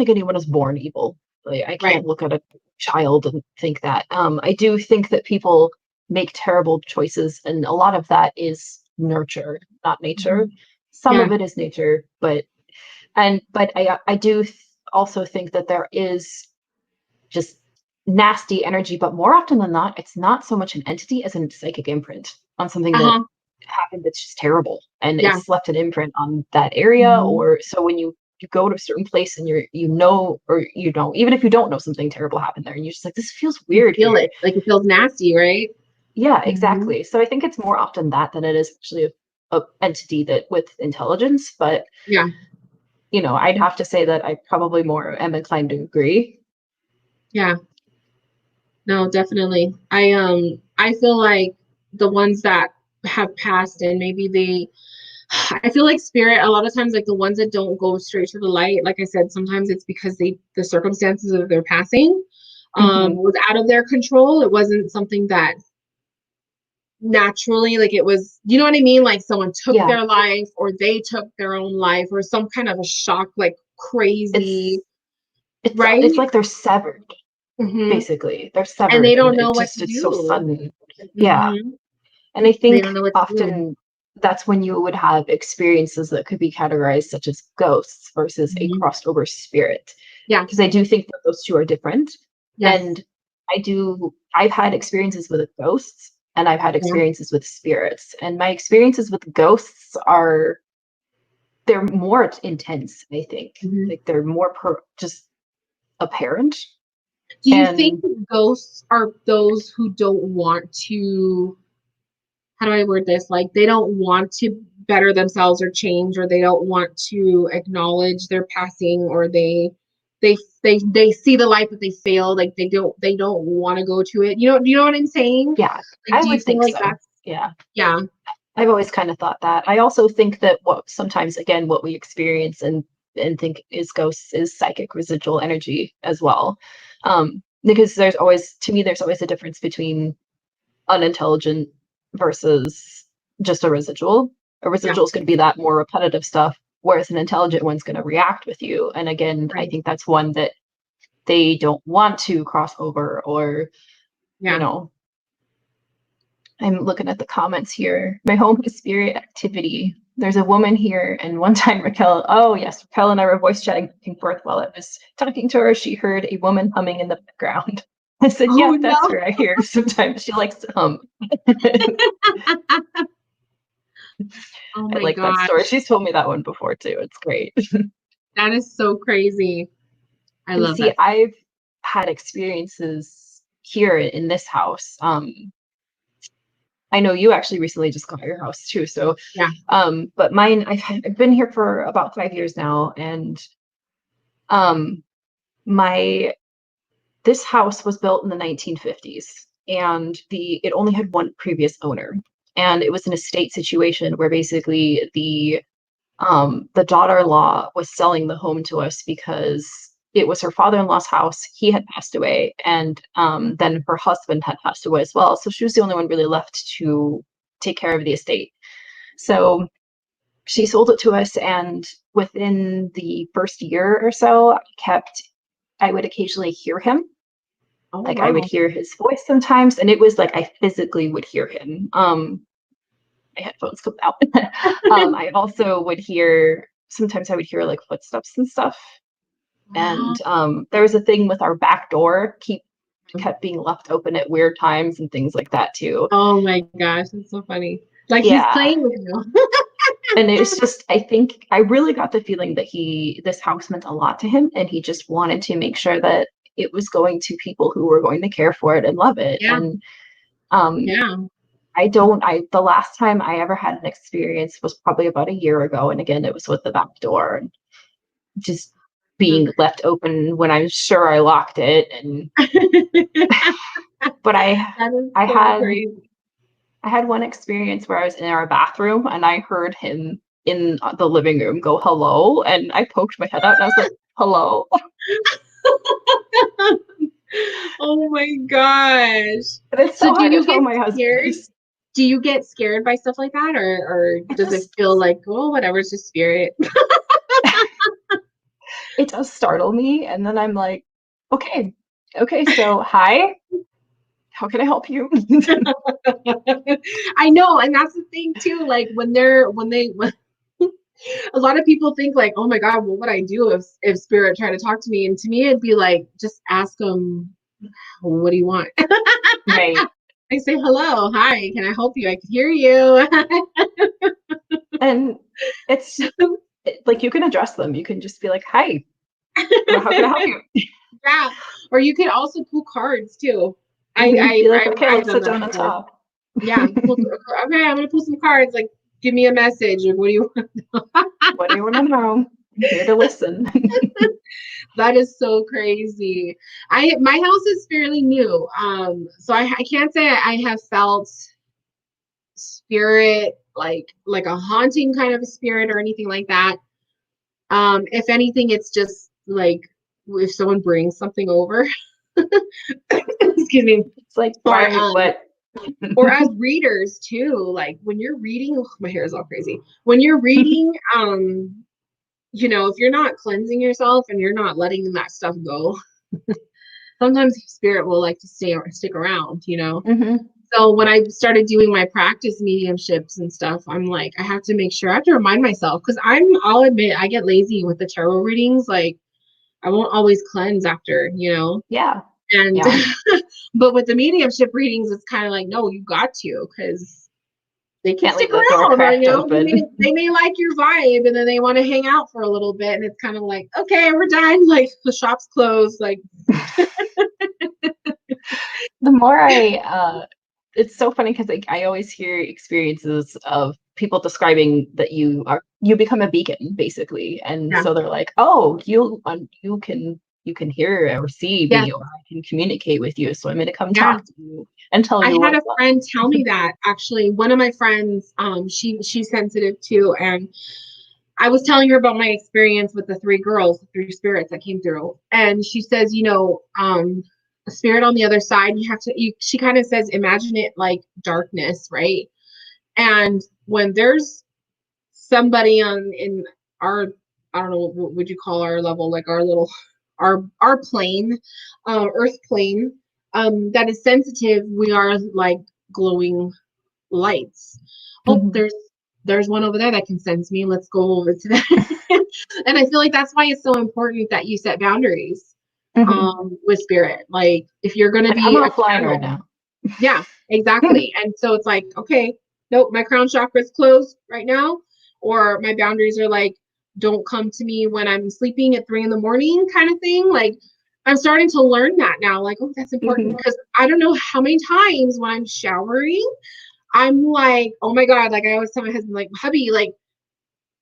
anyone is born evil. Like, I Right. can't look at a child and think that. I do think that people make terrible choices, and a lot of that is nurture, not nature. Mhm. Some Yeah. of it is nature, but I do also think that there is just nasty energy, but more often than not, it's not so much an entity as a psychic imprint on something that Uh-huh. happened that's just terrible, and Yeah. it's left an imprint on that area. Mhm. Or so when you go to a certain place and or even if you don't know something terrible happened there, and you're just like, this feels You weird feel here. it. Like it feels nasty, right? Yeah, Mhm. exactly. So I think it's more often that than it is actually a entity that with intelligence. But Yeah. I'd have to say that I probably more am inclined to agree. Yeah. No, definitely. I feel like the ones that have passed and maybe I feel like spirit a lot of times, like the ones that don't go straight to the light, like I said, sometimes it's because the circumstances of their passing Hmm. was out of their control. It wasn't something that naturally, like it was, you know what I mean? Like someone took Yeah, their life or they took their own life or some kind of a shock, like it's crazy, it's right? like they're severed. Hmm. Basically, they're And severed, they and don't know what to it's so do. sudden. Yeah. Hmm. And I They don't know think what to do. often that's when you would have experiences that could be categorized such as ghosts versus a Hmm. crossed over spirit. Yeah. Because I do think that those two are different. Yes. And I've had experiences with ghosts and I've had Yeah. experiences with spirits. And my experiences with ghosts they're more intense, I think. Hmm. Like they're more just apparent. Do you think And ghosts are those who don't want to, how do I word this? Like they don't want to better themselves or change, or they don't want to acknowledge their passing, or they see the life that they failed, like they don't want to go to it. Do you know what I'm saying? yeah, Like, I do you would feel think like so. that's, Yeah. yeah, I've always kind of thought that. I also think that what sometimes, again, what we experience and think is ghosts is psychic residual energy as well. Because to me, there's always a difference between unintelligent versus just a residual. A yeah, residual is going to be that more repetitive stuff, whereas an intelligent one's going to react with you. And again, I right, think that's one that they don't want to cross over or, you yeah. know, I'm looking at the comments here. My home has spirit activity. There's a woman here, and one time oh yes, Raquel and I were voice chatting back and forth while I was talking to her. She heard a woman humming in the background. I said, Oh "Yep, that's no. her. I hear sometimes she likes to hum." Oh I my like that story. gosh, She's told me that one before too. It's great. that is so crazy. I And love see, that. I've had experiences here in this house. I know you actually recently just got your house too. So, Yeah. but mine, I've been here for about 5 years now, and Um, my this house was built in the 1950s, and it only had one previous owner, and it was an estate situation where basically the daughter-in-law was selling the home to us because it was her father-in-law's house. He had passed away, and then her husband had passed away as well. So she was the only one really left to take care of the estate. So she sold it to us, and within the first year or so, I would occasionally hear him. Oh, Like I would wow. hear his voice sometimes, and it was like I physically would hear him. My headphones come out. I also would hear sometimes I would hear like footsteps and stuff. Wow. And there was a thing with our back door kept being left open at weird times and things like that too. Oh my gosh, that's so funny. Like he's Yeah. playing with you. And it was just I think I really got the feeling that this house meant a lot to him, and he just wanted to make sure that it was going to people who were going to care for it and love it. Yeah, And um yeah. the last time I ever had an experience was probably about a year ago. And again, it was with the back door and just So being left open when I'm sure I locked it. And, but that is I so had, crazy. I had one experience where I was in our bathroom and I heard him in the living room go, hello. And I poked my head out and I was like, hello. Oh my gosh. And it's So so do hard to you tell get my husband scared? this. Do you get scared by stuff like that, or It does it just, feel like, oh, whatever, it's just spirit? it does startle me. And then I'm like, okay, so hi, how can I help you? I know, and that's the thing too. Like when a lot of people think like, oh my God, what would I do if spirit tried to talk to me? And to me, it'd be like, just ask them, what do you want? Right. I say, hello, hi, can I help you? I can hear you. And it's like you can address them. You can just be like, hi, how can I help you? Yeah. Or you could also pull cards too. Be like, okay, I've let's done sit that down and before. talk. Yeah. Okay, I'm gonna pull some cards. Like, give me a message. Or what do you want? What do you want to know? I'm here to listen. That is so crazy. My house is fairly new. So I can't say I have felt spirit like a haunting kind of a spirit or anything like that. If anything, it's just like if someone brings something over. Excuse me. It's like, Or why, what? or as readers too, like when you're reading, oh, my hair is all crazy. When you're reading, if you're not cleansing yourself and you're not letting that stuff go, sometimes spirit will like to stick around. Hmm. So when I started doing my practice mediumships and stuff, I'm like, I have to make sure I have to remind myself because I'll admit I get lazy with the tarot readings. Like I won't always cleanse after. Yeah. And Yeah. but with the mediumship readings, it's kind of like, no, you got to, because they can Can't leave stick the door around, or cracked they may, open. they may like your vibe and then they want to hang out for a little bit, and it's kind of like, okay, we're done. Like the shop's closed. Like, The more it's so funny because I always hear experiences of people describing that you become a beacon basically, and yeah, so they're like, oh, you can hear or see yeah, me, or I can communicate with you, so I'm going to come yeah. talk to you and tell I you had what's a up. friend tell me that actually. One of my friends, she's sensitive too, and I was telling her about my experience with the three spirits that came through, and she says, a spirit on the other side. She kind of says, imagine it like darkness, right? And when there's somebody in our, I don't know, what would you call our level, like our little, our plane, earth plane, that is sensitive, we are like glowing lights. Oh, Mhm. there's one over there that can sense me. Let's go over to that. And I feel like that's why it's so important that you set boundaries Mhm. with spirit. Like if you're gonna Like, I'm be a offline right channel, now. yeah, exactly. And so it's like, okay, nope, my crown chakra is closed right now, or my boundaries are like, don't come to me when I'm sleeping at 3 a.m, kind of thing. Like I'm starting to learn that now. Like, oh, that's important, Mhm. because I don't know how many times when I'm showering, I'm like, oh my God, like I always tell my husband, like, hubby, like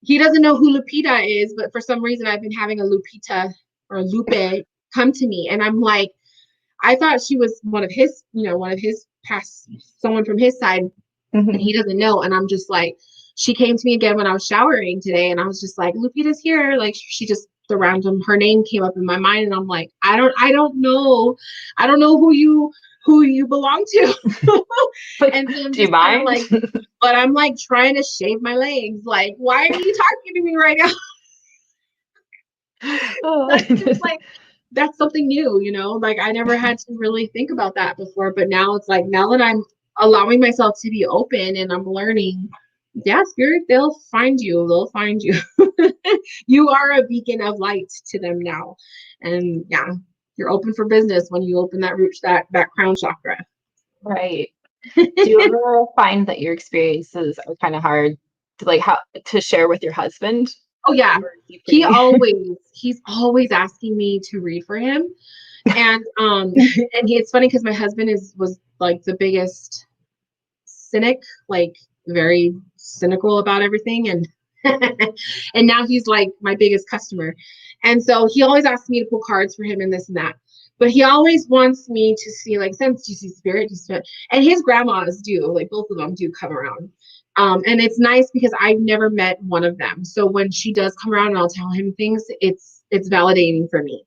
he doesn't know who Lupita is, but for some reason I've been having a Lupita or Lupe come to me. And I'm like, I thought she was one of his, one of his past, someone from his side, and he doesn't know. And I'm just like, she came to me again when I was showering today, and I was just like, Lupita's here. Like, she just, her name came up in my mind, and I'm like, I don't know who you belong to. Like, And so I'm do you just kind of mind? like, but I'm like trying to shave my legs. Like, why are you talking to me right now? That's just like, that's something new, like I never had to really think about that before. But now it's like, now that I'm allowing myself to be open and I'm learning, yeah, spirit, they'll find you. You are a beacon of light to them now. And yeah, you're open for business when you open that root, that crown chakra. Right. Do you ever find that your experiences are kind of hard to like how to share with your husband? Oh yeah. Or is he pretty- He's always asking me to read for him. And it's funny because my husband was like the biggest cynic, like very cynical about everything. And and now he's like my biggest customer. And so he always asks me to pull cards for him and this and that. But he always wants me to see, like, sense, do you see spirit? Do you see spirit? And his grandmas do, like both of them do come around. And it's nice because I've never met one of them. So when she does come around and I'll tell him things, it's validating for me.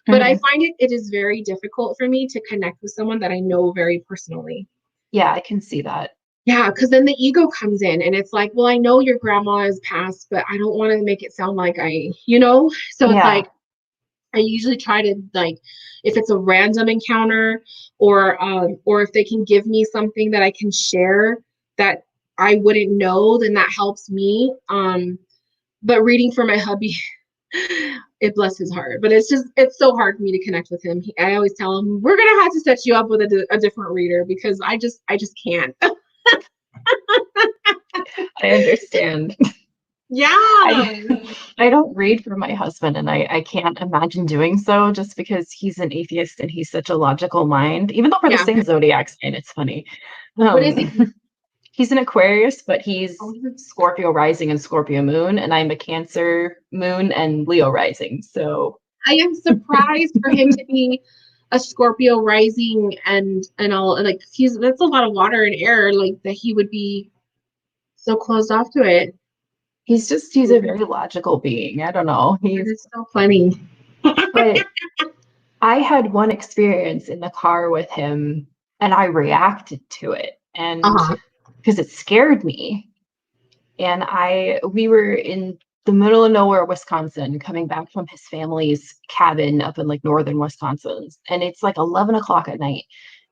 But I find it is very difficult for me to connect with someone that I know very personally. Yeah, I can see that. Yeah, because then the ego comes in and it's like, well, I know your grandma is passed, but I don't want to make it sound like So it's like, I usually try to, like, if it's a random encounter or if they can give me something that I can share that I wouldn't know, then that helps me. But reading for my hubby, it bless his heart. But it's so hard for me to connect with him. I always tell him, we're gonna have to set you up with a different reader because I just can't. I understand. Yeah. I don't read for my husband, and I can't imagine doing so just because he's an atheist and he's such a logical mind, even though we're the Yeah. same zodiac sign. It's funny. What is it? He's an Aquarius, but he's Oh, Scorpio rising and Scorpio moon, and I'm a Cancer moon and Leo rising. So I am surprised for him to be a Scorpio rising and all, like, that's a lot of water and air, like, that he would be so closed off to it. he's a very logical being. I don't know. It's so funny. But I had one experience in the car with him and I reacted to it, and Uh-huh. because it scared me. And we were in the middle of nowhere, Wisconsin, coming back from his family's cabin up in like northern Wisconsin. And it's like 11 o'clock at night.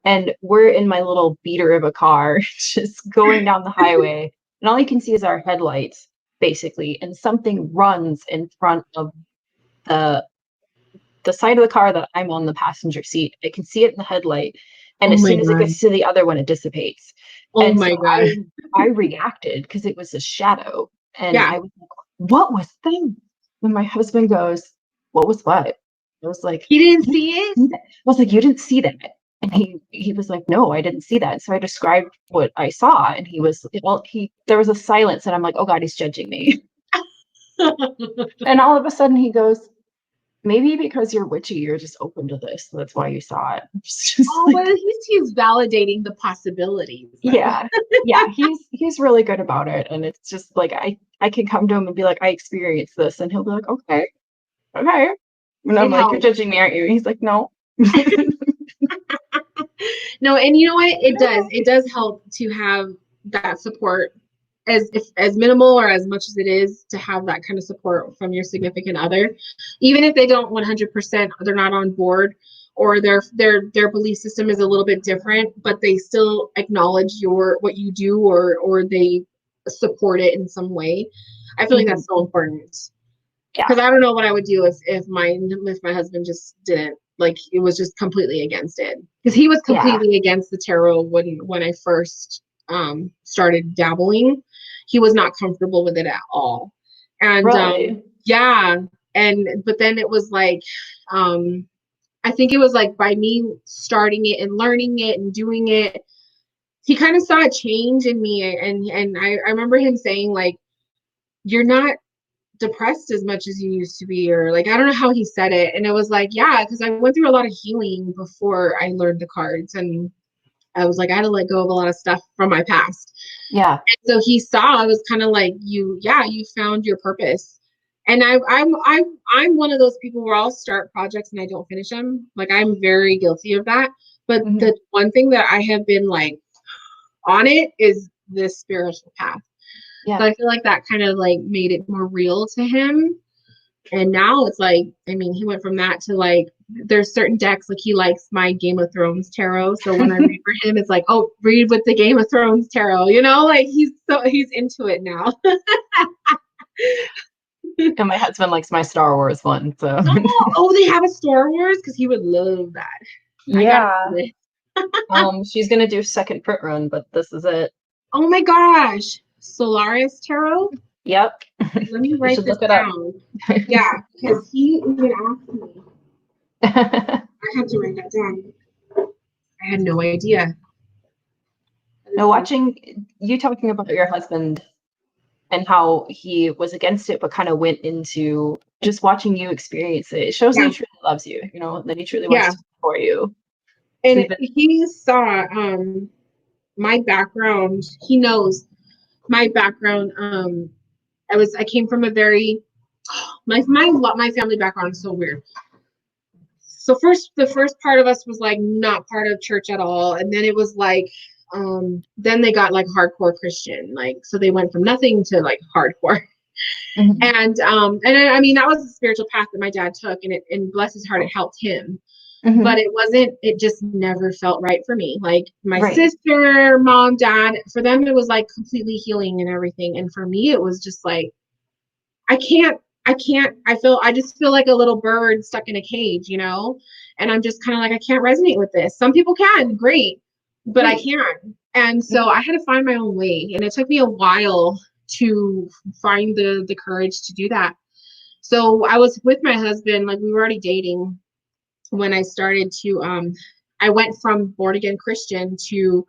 And we're in my little beater of a car, just going down the highway. And all you can see is our headlights, basically. And something runs in front of the side of the car that I'm on the passenger seat. I can see it in the headlight. And Oh as my soon as it God. gets to the other one, it dissipates. Oh And my so God. I reacted because it was a shadow. And Yeah. I was like, what was that? And my husband goes, what was what? I was like, He didn't you see it? didn't see that. I was like, you didn't see that. And he was like, no, I didn't see that. So I described what I saw. And he was, well, there was a silence. And I'm like, oh God, he's judging me. And all of a sudden he goes, maybe because you're witchy, you're just open to this. That's why you saw it. It's just Oh, like, well, he's validating the possibilities, though. yeah, he's really good about it. And it's just like I can come to him and be like, I experienced this, and he'll be like, okay. And I'm It like, you're helps. judging me, aren't you? And he's like, no. No, and you know what? It does help to have that support, as minimal or as much as it is, to have that kind of support from your significant other, even if they don't 100%, they're not on board, or their belief system is a little bit different, but they still acknowledge what you do, or they support it in some way. I feel like that's so important. Yeah. Because I don't know what I would do if my husband just didn't, like, it was just completely against it. Because he was completely against the tarot when I first started dabbling. He was not comfortable with it at all. And Really? yeah. But then it was like, I think it was like by me starting it and learning it and doing it, he kind of saw a change in me. And I remember him saying, like, you're not depressed as much as you used to be, or like I don't know how he said it. And it was like, yeah, because I went through a lot of healing before I learned the cards, and I was like, I had to let go of a lot of stuff from my past. Yeah. And so he saw, I was kind of like, you found your purpose. And I'm one of those people where I'll start projects and I don't finish them. Like I'm very guilty of that. But Mm-hmm. the one thing that I have been like on it is this spiritual path. Yeah. So I feel like that kind of like made it more real to him. And now it's like, I mean, he went from that to like, there's certain decks, like he likes my Game of Thrones tarot. So when I read for him, it's like, oh, read with the Game of Thrones tarot, like he's into it now. And my husband likes my Star Wars one, so. Oh, they have a Star Wars? Because he would love that. I got Yeah. She's gonna do second print run, but this is it. Oh my gosh. Solaris Tarot? Yep. Let me You write should this look it down. Yeah, because he even asked me. up. I had to write that down. I had no idea. Now, watching you talking about your husband and how he was against it, but kind of went into just watching you experience it, it shows that Yeah. he truly loves you, that he truly Yeah. wants to for you. And he saw my background. He knows my background. I came from a very my family background is so weird. So the first part of us was like not part of church at all, and then it was like then they got like hardcore Christian, like so they went from nothing to like hardcore. Mm-hmm. And I mean that was the spiritual path that my dad took, and bless his heart, it helped him. Mm-hmm. But it just never felt right for me. Like my Right. sister, mom, dad, for them it was like completely healing and everything, and for me it was just like I just feel like a little bird stuck in a cage, and I'm just kind of like, I can't resonate with this. Some people can, great, but I can't. And so I had to find my own way, and it took me a while to find the courage to do that. So I was with my husband, like we were already dating when I started to I went from born again Christian to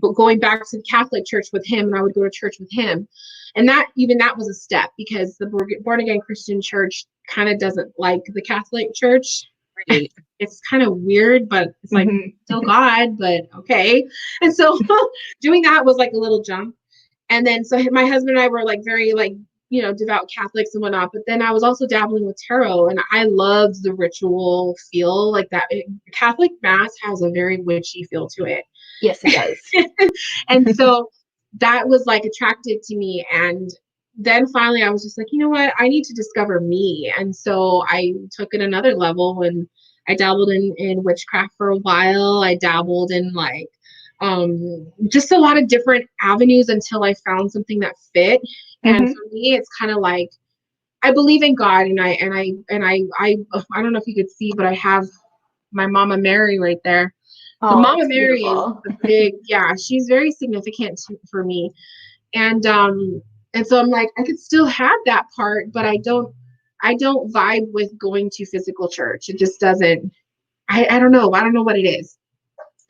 going back to the Catholic church with him, and I would go to church with him. And that was a step, because the born again Christian church kind of doesn't like the Catholic church. Right. It's kind of weird, but it's like still God, but okay. And so doing that was like a little jump. And then so my husband and I were like very like devout Catholics and whatnot. But then I was also dabbling with tarot, and I loved the ritual feel like that. Catholic Mass has a very witchy feel to it. Yes, it does. And so that was like attractive to me. And then finally I was just like, you know what, I need to discover me. And so I took it another level, and I dabbled in witchcraft for a while. I dabbled in like just a lot of different avenues until I found something that fit. And for me, it's kind of like I believe in God, and I don't know if you could see, but I have my Mama Mary right there. So Mama Mary beautiful. Is a big, yeah, she's very significant for me. And so I'm like, I could still have that part, but I don't vibe with going to physical church. It just doesn't, I don't know. I don't know what it is.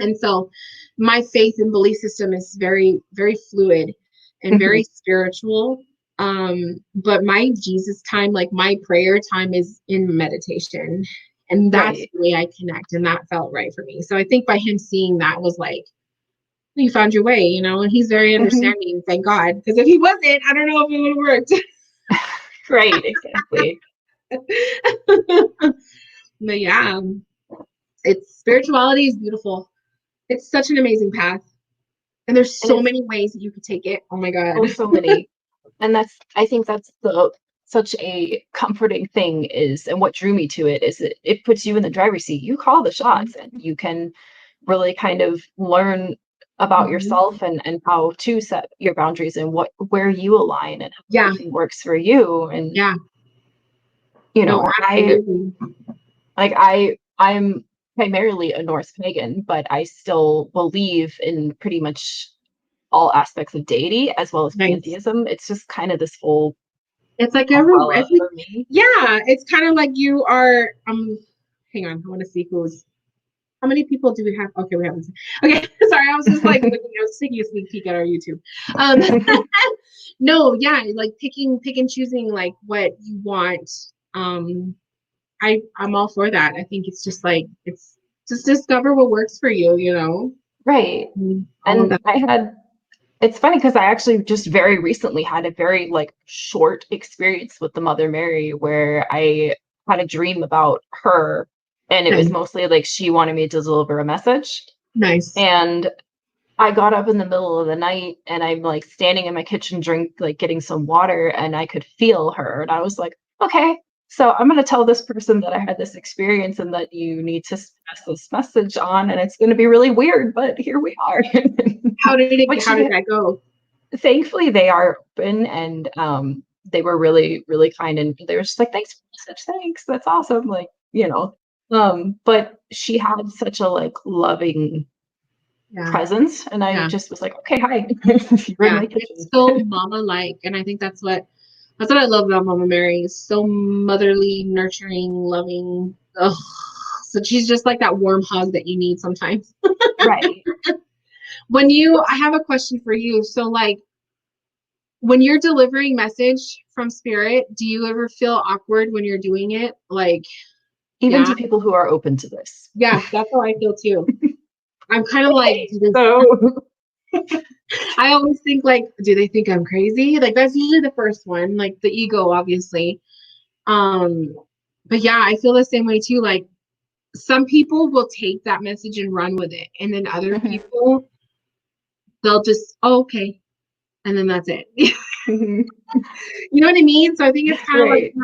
And so my faith and belief system is very, very fluid and very spiritual. But my Jesus time, like my prayer time, is in meditation. And that's the way I connect. And that felt right for me. So I think by him seeing that was like, you found your way, and he's very understanding, thank God. Because if he wasn't, I don't know if it would have worked. Right, exactly. But yeah, spirituality is beautiful. It's such an amazing path. And there's so many ways that you could take it. Oh my God. Oh, so many. And I think that's such a comforting thing and what drew me to it is it puts you in the driver's seat. You call the shots, and you can really kind of learn about yourself and how to set your boundaries and where you align and how everything works for you. And I'm primarily a Norse pagan, but I still believe in pretty much all aspects of deity as well as pantheism. It's just kind of this whole it's like for me. Yeah, it's kind of like you are hang on, I want to see who's How many people do we have? Okay, we haven't. Okay, sorry, I was just like looking, I was taking a sneak peek at our YouTube. No, yeah, like pick and choosing like what you want. I'm all for that. I think it's just like it's just discover what works for you, you know. Right. All of And that. it's funny because I actually just very recently had a very like short experience with the Mother Mary where I had a dream about her, and it was Nice. mostly like she wanted me to deliver a message. Nice. And I got up in the middle of the night and I'm like standing in my kitchen getting some water, and I could feel her, and I was like, okay, so I'm going to tell this person that I had this experience and that you need to pass this message on, and it's going to be really weird, but here we are. But How did she that go? thankfully they are open, and they were really really kind, and they were just like, thanks for the message, thanks, that's awesome, like, but she had such a like loving Yeah. presence, and I Yeah. just was like, okay, hi. You're in Yeah. my It's kitchen. so mama like. And I think that's what I love about Mama Mary. Is so motherly, nurturing, loving. Ugh. So she's just like that warm hug that you need sometimes. Right. I have a question for you. So like when you're delivering message from spirit, do you ever feel awkward when you're doing it? Like, Even yeah, to people who are open to this. yeah, that's how I feel too. I'm kind of like, Okay, so I always think like, do they think I'm crazy? Like that's usually the first one, like the ego, obviously. Um, but yeah, I feel the same way too. Like some people will take that message and run with it, and then other mhm, people, they'll just, oh, okay, and then that's it. mhm, You know what I mean? So I think it's kind of like right. you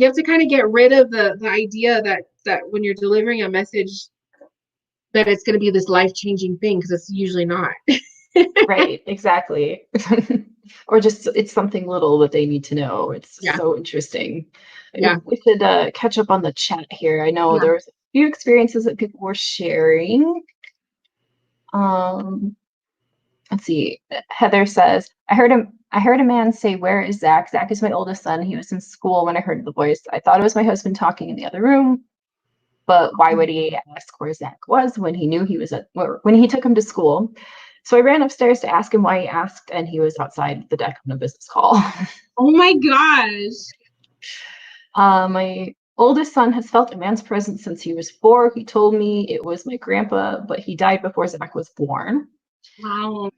have to kind of get rid of the idea that when you're delivering a message that it's going to be this life-changing thing, because it's usually not. Right, exactly. Or just it's something little that they need to know. It's just Yeah, so interesting. yeah, We should catch up on the chat here. I know yeah. there was a few experiences that people were sharing. Um, let's see. Heather says, I heard a man say, "Where is Zach? Zach is my oldest son. He was in school when I heard the voice. I thought it was my husband talking in the other room, but why would he ask where Zach was when he knew he was when he took him to school?" So I ran upstairs to ask him why he asked, and he was outside the deck on a business call. Oh my gosh. My oldest son has felt a man's presence since he was 4. He told me it was my grandpa, but he died before Zach was born. Wow.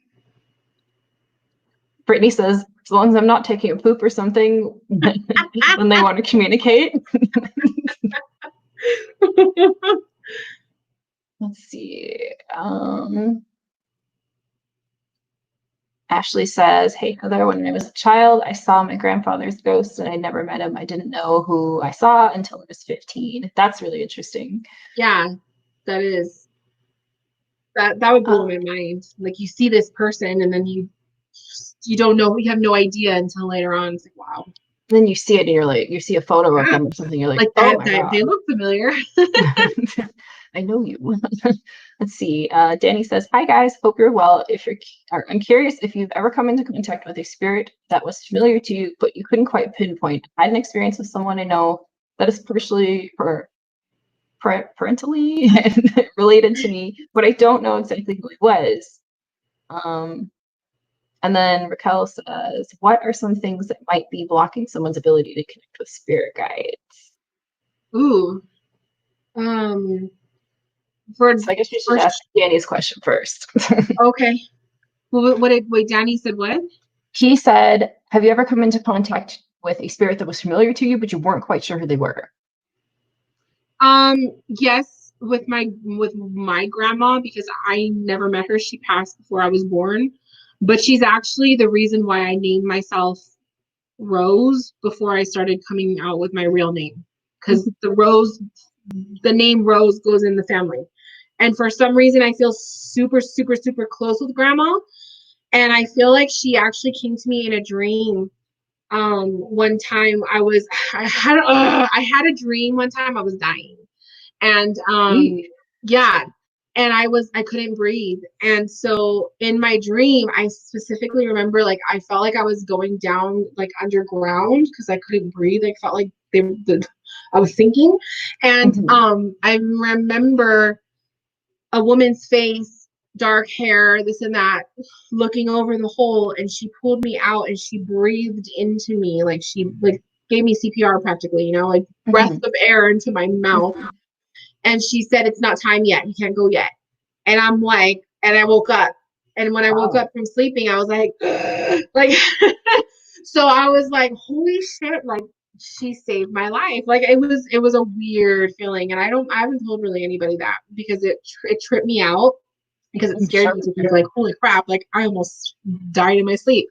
Brittany says, as long as I'm not taking a poop or something, then they want to communicate. Let's see. Ashley says, hey, Heather, when I was a child, I saw my grandfather's ghost and I never met him. I didn't know who I saw until I was 15. That's really interesting. Yeah, that is that would blow Uh, my mind. Like you see this person and then you don't know, you have no idea until later on. It's like, wow. then you see it and you're like, you see a photo of Yeah. them or something. You're like, Like oh that, my that they God. look familiar. I know you. Let's see. Danny says, hi guys, hope you're well. I'm curious if you've ever come into contact with a spirit that was familiar to you, but you couldn't quite pinpoint. I had an experience with someone I know that is partially parentally related to me, but I don't know exactly who it was. Um, and then Raquel says, what are some things that might be blocking someone's ability to connect with spirit guides? Ooh. Um for So I guess we should for ask Danny's question first. okay. What did wait, Danny said what? He said, have you ever come into contact with a spirit that was familiar to you, but you weren't quite sure who they were? Yes, with my grandma, because I never met her. She passed before I was born. But she's actually the reason why I named myself Rose before I started coming out with my real name. Because the name Rose goes in the family. And for some reason I feel super, super, super close with grandma. And I feel like she actually came to me in a dream. One time I had a dream one time I was dying. And yeah, and I couldn't breathe. And so in my dream I specifically remember like I felt like I was going down like underground because I couldn't breathe. I felt like thinking. And Mm-hmm. I remember a woman's face, dark hair, this and that, looking over the hole, and she pulled me out and she breathed into me, like she like gave me CPR practically, like breath Mm-hmm. of air into my mouth. Mm-hmm. And she said, "It's not time yet. You can't go yet." And I'm like, and I woke up. And when I woke Wow. up from sleeping, I was like, like, so I was like, holy shit, like she saved my life. Like it was a weird feeling. And I haven't told really anybody that because it tripped me out because it I'm scared sure. me to think like, holy crap, like I almost died in my sleep.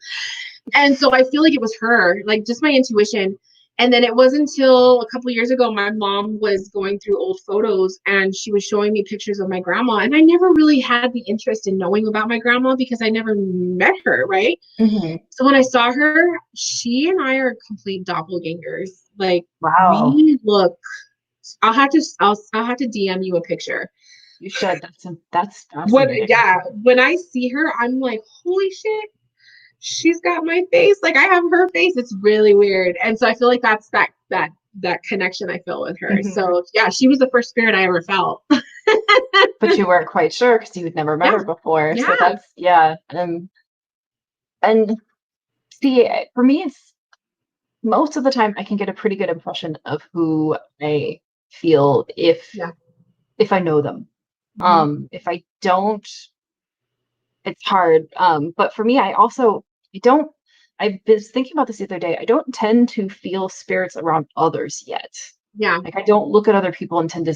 And so I feel like it was her, like just my intuition. And then it wasn't until a couple years ago, my mom was going through old photos and she was showing me pictures of my grandma. And I never really had the interest in knowing about my grandma because I never met her, right? Mm-hmm. So when I saw her, she and I are complete doppelgangers. Like Wow. we look, I'll have to DM you a picture. You should. That's What fascinating. yeah, when I see her, I'm like, holy shit, she's got my face, like I have her face. It's really weird. And so I feel like that's that connection I feel with her. Mm-hmm. So yeah, she was the first spirit I ever felt. But you weren't quite sure because you had never met Yeah, her before. So yeah, that's yeah. And see, for me, it's most of the time I can get a pretty good impression of who I feel yeah. if I know them. Hmm. If I don't, it's hard. But for me, I don't. I was thinking about this the other day. I don't tend to feel spirits around others yet. Yeah, Like I don't look at other people and tend to.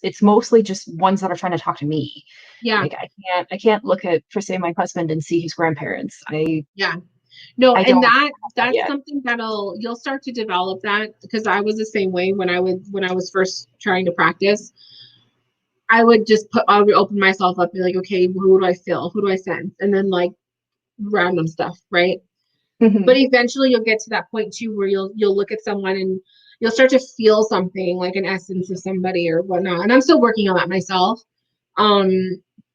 It's mostly just ones that are trying to talk to me. yeah, Like I can't look at, for say, my husband and see his grandparents. yeah. No, I and don't that have that that's yet. something you'll start to develop that because I was the same way when I was first trying to practice. I would open myself up and be like, okay, who do I feel? Who do I sense? And then like random stuff, right? But Mhm. eventually you'll get to that point too where you'll look at someone and you'll start to feel something like an essence of somebody or whatnot. And I'm still working on that myself. Um,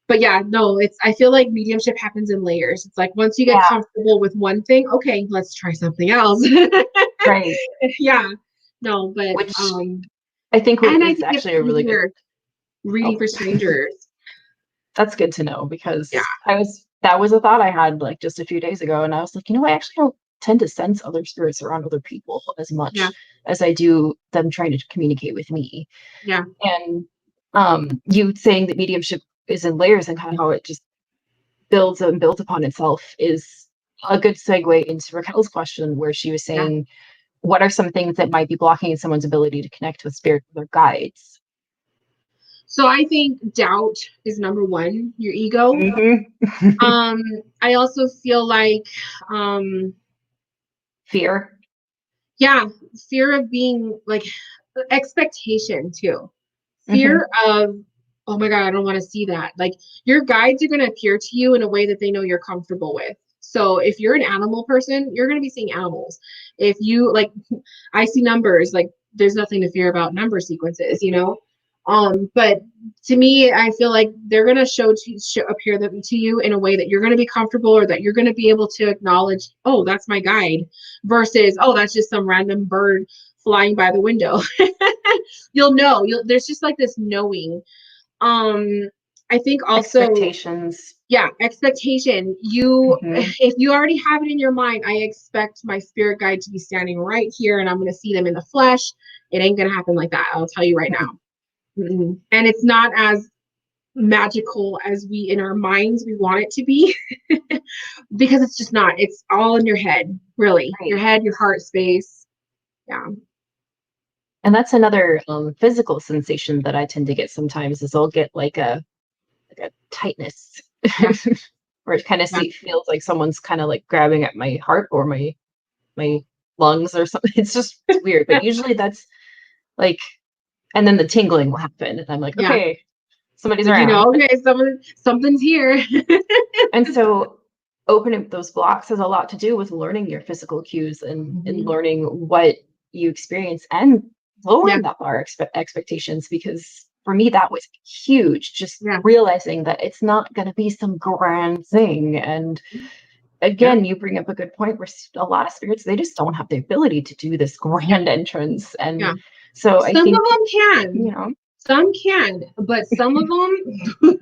but yeah, no, I feel like mediumship happens in layers. It's like once you get Yeah, comfortable with one thing, okay, let's try something else. right. Yeah. No, but Which I think and I is think it's actually a really good. easier reading Oh, for strangers. that's good to know Yeah. because that was a thought I had like just a few days ago, and I was like, I actually don't tend to sense other spirits around other people as Yeah. much as I do them trying to communicate with me. Yeah. And you saying that mediumship is in layers and kind of how it just builds and builds upon itself is a good segue into Raquel's question, where she was Yeah. saying, what are some things that might be blocking someone's ability to connect with spirit or their guides? So I think doubt is number one, your ego. Hmm. Um, I also feel like um Fear. yeah, fear of being like expectation too. Fear Hmm. of, oh my God, I don't want to see that. Like your guides are going to appear to you in a way that they know you're comfortable with. So if you're an animal person, you're going to be seeing animals. If you like, I see numbers, like there's nothing to fear about number sequences. But to me, I feel like they're going to appear them to you in a way that you're going to be comfortable or that you're going to be able to acknowledge, oh, that's my guide versus, oh, that's just some random bird flying by the window. You'll know. There's just like this knowing. Um, I think also, Expectations. yeah, expectation. You, Hmm. if you already have it in your mind, I expect my spirit guide to be standing right here, and I'm going to see them in the flesh. It ain't going to happen like that. I'll tell you right now. Mm-mm. And it's not as magical as we in our minds we want it to be because it's just not. It's all in your head, really. Your Right. head, your heart space. Yeah. And that's another physical sensation that I tend to get sometimes is I'll get like a tightness Yeah. where it kind of Yeah. feels like someone's kind of like grabbing at my heart or my lungs or something. It's weird, but usually that's like, and then the tingling will happen, and I'm like, Yeah. okay, somebody's Like, around. okay, something's here. And so opening those blocks has a lot to do with learning your physical cues and Mhm. learning what you experience and Yeah, lowering that bar expectations, because for me that was huge, just yeah, realizing that it's not going to be some grand thing. And yeah, again, you bring up a good point where a lot of spirits, they just don't have the ability to do this grand entrance. And yeah, So I Some of think, them you can. know, Some can, but some of them,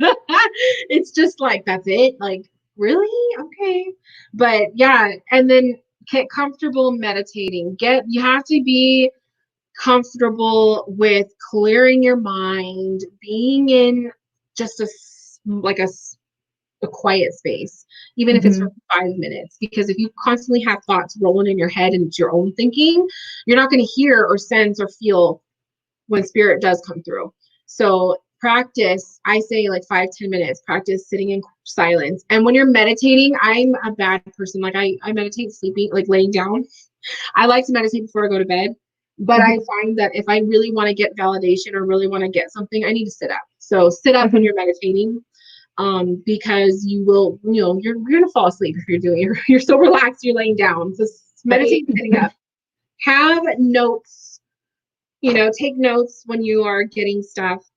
it's just like, that's it. Like, really? Okay. But yeah, and then get comfortable meditating. You have to be comfortable with clearing your mind, being in just a quiet space, even if it's for mhm, 5 minutes. Because if you constantly have thoughts rolling in your head and it's your own thinking, you're not going to hear or sense or feel when spirit does come through. So practice, I say like 5-10 minutes, practice sitting in silence. And when you're meditating, I'm a bad person. Like I meditate sleeping, like laying down. I like to meditate before I go to bed. But I mhm, find that if I really want to get validation or really want to get something, I need to sit up. So sit up when mhm, you're meditating, because you will, you're gonna fall asleep if you're doing it. You're so relaxed, you're laying down. So right. meditate sitting up. Have notes, take notes when you are getting stuff.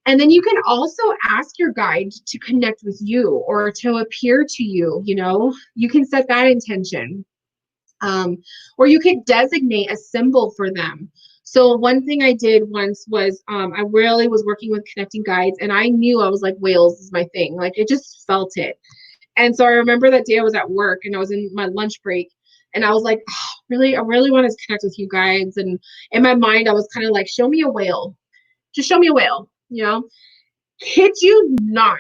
And then you can also ask your guide to connect with you or to appear to you, you can set that intention. Or you could designate a symbol for them. So one thing I did once was, I really was working with connecting guides, and I knew I was like, whales is my thing. Like, it just felt it. And so I remember that day I was at work and I was in my lunch break, and I was like, oh, really, I really want to connect with you guides. And in my mind, I was kind of like, show me a whale. Just show me a whale. Kid you not.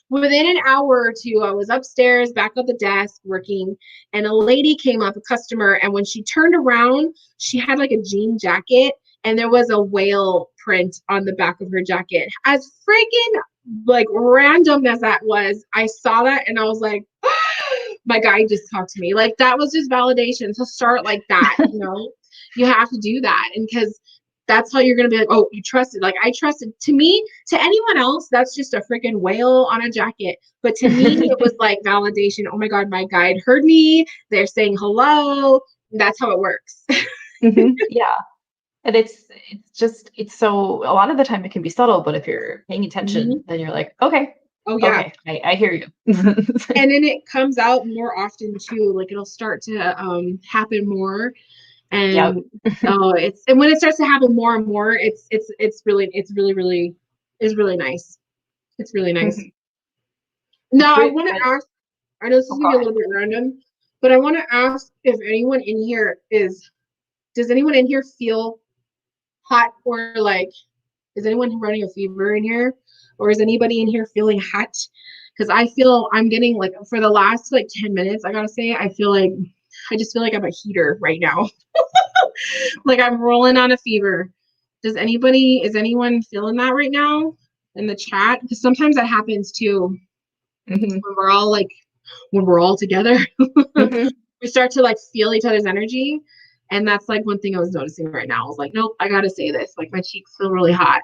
Within an hour or two, I was upstairs, back at the desk working, and a lady came up, a customer, and when she turned around, she had like a jean jacket, and there was a whale print on the back of her jacket. As freaking like random as that was, I saw that and I was like, my guy just talked to me. Like, that was just validation. To start like that, you have to do that. And because that's how you're going to be like, oh, you trusted. Like, I trusted. To me, to anyone else, that's just a freaking whale on a jacket. But to me, it was like validation. Oh my God, my guide heard me. They're saying hello. That's how it works. Mhm, yeah. And it's so a lot of the time it can be subtle, but if you're paying attention, Mhm. then you're like, okay, Oh, yeah. okay, I hear you. And then it comes out more often too. Like, it'll start to happen more. Yep. And and when it starts to happen more and more, it's really nice. It's really nice. Mhm. Now I Wait, want to ask, I know this is oh, gonna go be a ahead. little bit random, but I want to ask if anyone in here does anyone in here feel hot, or like, is anyone running a fever in here? Or is anybody in here feeling hot? Because I feel I'm getting, like, for the last like 10 minutes, I gotta say, I just feel like I'm a heater right now. Like, I'm rolling on a fever. Is anyone feeling that right now in the chat? Because sometimes that happens too Mhm, when we're all together. mhm. We start to like feel each other's energy. And that's like one thing I was noticing right now. I was like, nope, I gotta say this. Like, my cheeks feel really hot.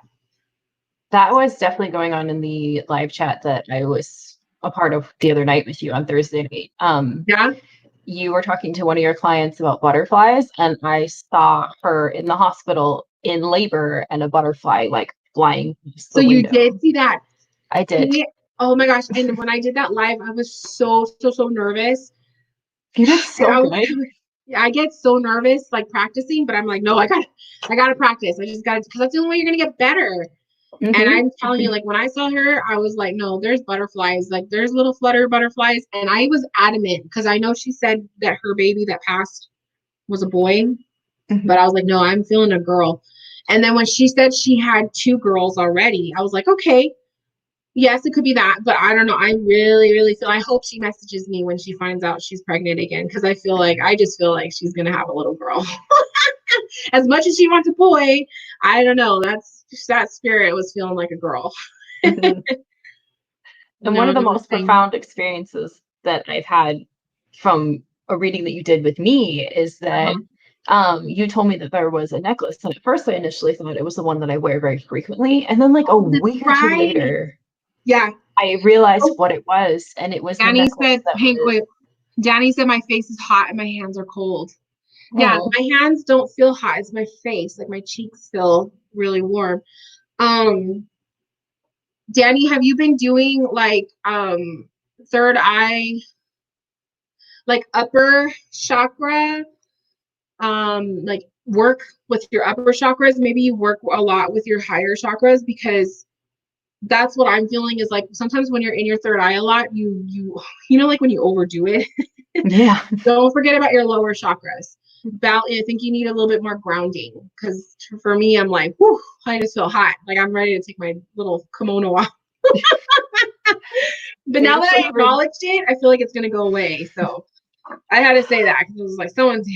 That was definitely going on in the live chat that I was a part of the other night with you on Thursday night. Yeah. You were talking to one of your clients about butterflies, and I saw her in the hospital in labor and a butterfly like flying past So the you did window. see that. I did. See? Oh my gosh. And when I did that live, I was so nervous. You did And so good. I get so nervous like practicing, but I'm like, no, I gotta practice. I just gotta, because that's the only way you're gonna get better. And Mhm. I'm telling you, like, when I saw her, I was like, no, there's butterflies. Like, there's little flutter butterflies. And I was adamant because I know she said that her baby that passed was a boy, but Mhm. I was like, no, I'm feeling a girl. And then when she said she had two girls already, I was like, okay, yes, it could be that, but I don't know. I really feel, I hope she messages me when she finds out she's pregnant again, because I just feel like she's gonna have a little girl. As much as she wants a boy, I don't know. That spirit was feeling like a girl. Mhm. And one of the Another most thing. profound experiences that I've had from a reading that you did with me is that Uh-huh. you told me that there was a necklace. And at first, I initially thought it was the one that I wear very frequently. And then, like a Oh, that's week or two right. later, Yeah. I realized Oh, what it was. And it was the Danny necklace said, that Hank, was, wait. Danny said my face is hot and my hands are cold. Yeah, oh, my hands don't feel hot. It's my face. Like, my cheeks feel really warm. Um, Danny, have you been doing like third eye, like upper chakra, like work with your upper chakras. Maybe you work a lot with your higher chakras, because that's what I'm feeling is like sometimes when you're in your third eye a lot, you know, like when you overdo it. Yeah. Don't forget about your lower chakras. I think you need a little bit more grounding, because for me, I'm like, whew, I just feel hot. Like I'm ready to take my little kimono off. But now that I acknowledged it, I feel like it's gonna go away. So I had to say that, because it was like someone's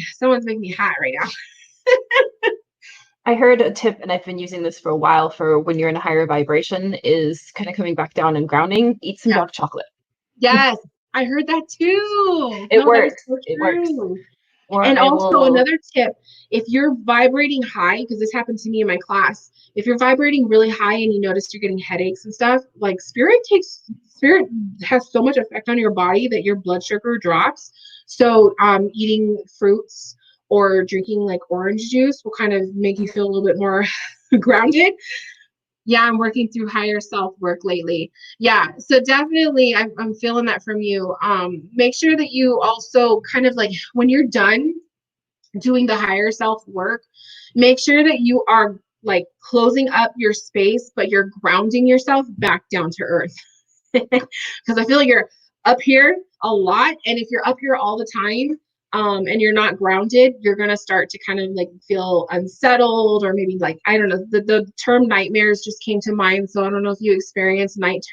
making me hot right now. I heard a tip, and I've been using this for a while, for when you're in a higher vibration, is kind of coming back down and grounding. Eat some dark chocolate. Yes, I heard that too. It No, that is works. so It works. true. Or And I also will. another tip, if you're vibrating high, because this happened to me in my class, if you're vibrating really high and you notice you're getting headaches and stuff, like spirit has so much effect on your body that your blood sugar drops. So eating fruits or drinking like orange juice will kind of make you feel a little bit more grounded. Yeah, I'm working through higher self work lately. Yeah, so definitely I'm feeling that from you. Make sure that you also kind of like when you're done doing the higher self work, make sure that you are like closing up your space, but you're grounding yourself back down to earth. Because I feel like you're up here a lot, and if you're up here all the time, and you're not grounded, you're gonna start to kind of like feel unsettled, or maybe like I don't know. The term nightmares just came to mind, so I don't know if you experience night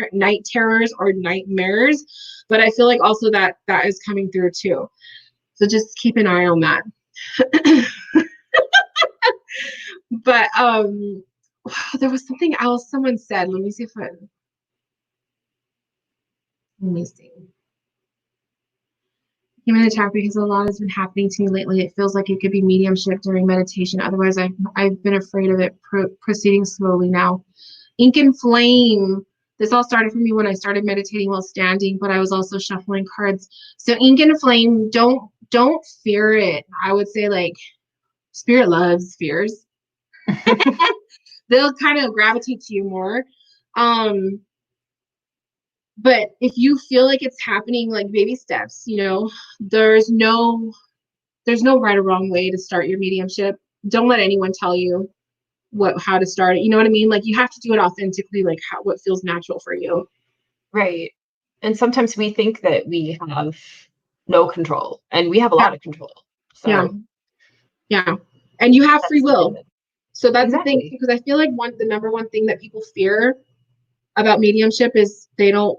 terrors or nightmares, but I feel like also that is coming through too. So just keep an eye on that. But there was something else someone said. Let me see. Let me see. I'm in the chat because a lot has been happening to me lately. It feels like it could be mediumship during meditation. Otherwise, I've been afraid of it proceeding slowly now. Ink and Flame. This all started for me when I started meditating while standing, but I was also shuffling cards. So Ink and Flame, don't fear it. I would say like spirit loves fears. They'll kind of gravitate to you more. But if you feel like it's happening, like baby steps, you know, there's no right or wrong way to start your mediumship. Don't let anyone tell you how to start it. You know what I mean? Like you have to do it authentically, like what feels natural for you. Right. And sometimes we think that we have no control, and we have a Yeah. lot of control. Yeah. So Yeah. And you have free that's will. So that's the thing, exactly. because I feel like the number one thing that people fear about mediumship is they don't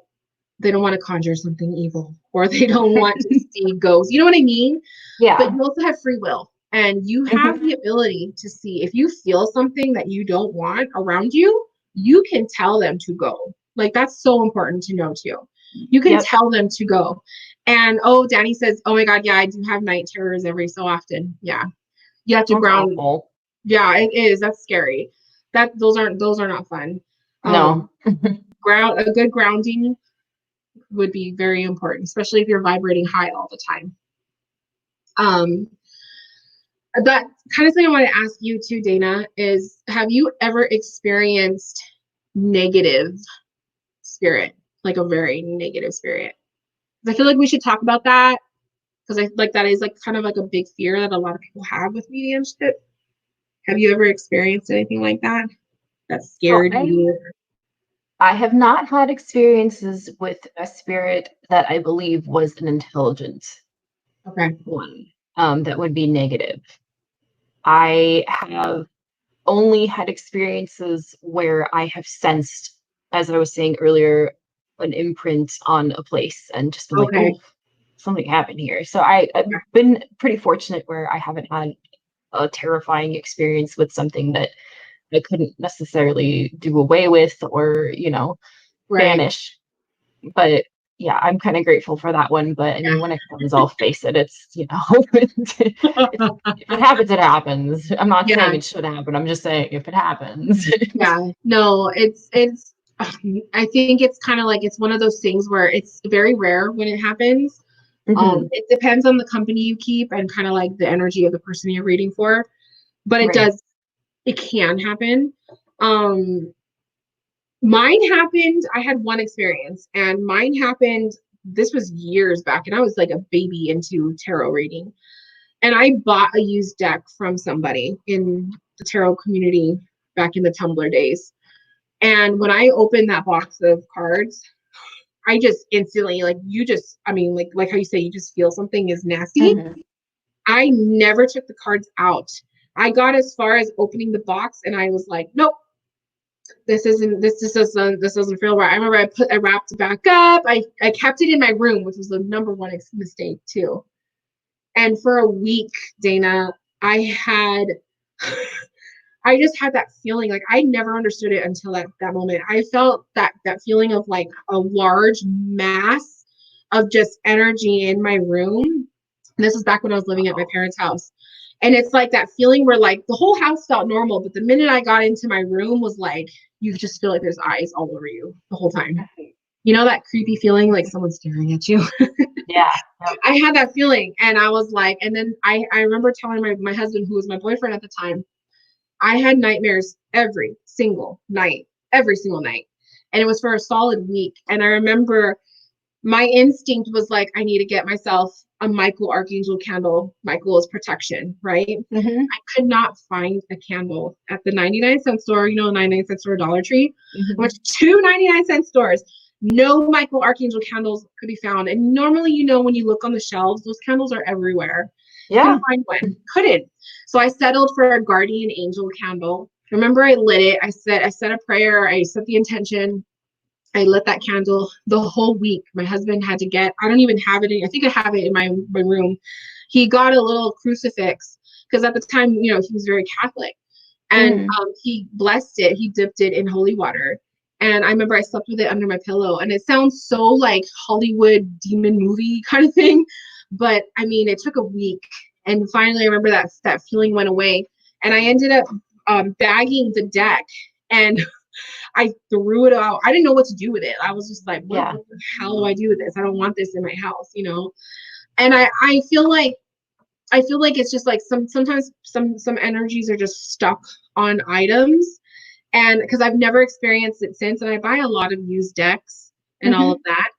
want to conjure something evil, or they don't want to see ghosts. You know what I mean? But Yeah. you also have free will, and you have Mhm. the ability to see if you feel something that you don't want around you, you can tell them to go. Like that's so important to know too. You can Yep. tell them to go. And oh, Danny says, oh my God, yeah, I do have night terrors every so often. Yeah. You have to Sounds ground. awful. Yeah, it is. That's scary. Those are not fun. No. A good grounding would be very important, especially if you're vibrating high all the time. That kind of thing I want to ask you too, Dana, is have you ever experienced negative spirit, like a very negative spirit? I feel like we should talk about that, because I like that is like kind of like a big fear that a lot of people have with mediumship. Have you ever experienced anything like that So scared you? I have not had experiences with a spirit that I believe was an intelligent Okay. one, that would be negative. I have only had experiences where I have sensed, as I was saying earlier, an imprint on a place and just been like, Okay. oh, something happened here. So I've Okay. been pretty fortunate where I haven't had a terrifying experience with something that I couldn't necessarily do away with, or, Right. banish. But yeah, I'm kind of grateful for that one. But I mean, when it comes, I'll face it. It's, if it happens, it happens. I'm not saying Yeah. it should happen. I'm just saying if it happens. Yeah. No, it's I think it's kind of like it's one of those things where it's very rare when it happens. Hmm. It depends on the company you keep and kind of like the energy of the person you're reading for, but Right. it can happen. Um, Mine happened, I had one experience, and mine happened, this was years back, and I was like a baby into tarot reading. And I bought a used deck from somebody in the tarot community back in the Tumblr days. And when I opened that box of cards, I just instantly, like, you just, I mean, like how you say, you just feel something is nasty. Mm-hmm. I never took the cards out. I got as far as opening the box and I was like, nope, this doesn't feel right. I remember I wrapped it back up. I kept it in my room, which was the number one mistake too. And for a week, Dana, I had I just had that feeling. Like, I never understood it until that moment. I felt that feeling of like a large mass of just energy in my room. And this was back when I was living at my parents' house. And it's like that feeling where like the whole house felt normal, but the minute I got into my room was like, you just feel like there's eyes all over you the whole time. You know, that creepy feeling like someone's staring at you. Yeah. I had that feeling. And I was like, and then I remember telling my husband, who was my boyfriend at the time, I had nightmares every single night, every single night. And it was for a solid week. And I remember my instinct was like, I need to get myself a Michael Archangel candle. Michael is protection, right? Mm-hmm. I could not find a candle at the 99-cent store, 99-cent store, Dollar Tree. I Mm-hmm. went to two 99-cent stores. No Michael Archangel candles could be found. And normally, when you look on the shelves, those candles are everywhere. Yeah. Couldn't find one. Couldn't. So I settled for a guardian angel candle. Remember, I lit it. I said a prayer. I set the intention. I lit that candle the whole week. My husband had to get, I don't even have it. I think I have it in my room. He got a little crucifix because at the time, he was very Catholic. And Mm. he blessed it. He dipped it in holy water. And I remember I slept with it under my pillow. And it sounds so like Hollywood demon movie kind of thing. But I mean, it took a week. And finally, I remember that feeling went away. And I ended up bagging the deck. And I threw it out. I didn't know what to do with it. I was just like, what Yeah. the hell do I do with this? I don't want this in my house. And I feel like it's just like sometimes some energies are just stuck on items. And because I've never experienced it since, and I buy a lot of used decks and all Mm-hmm. of that.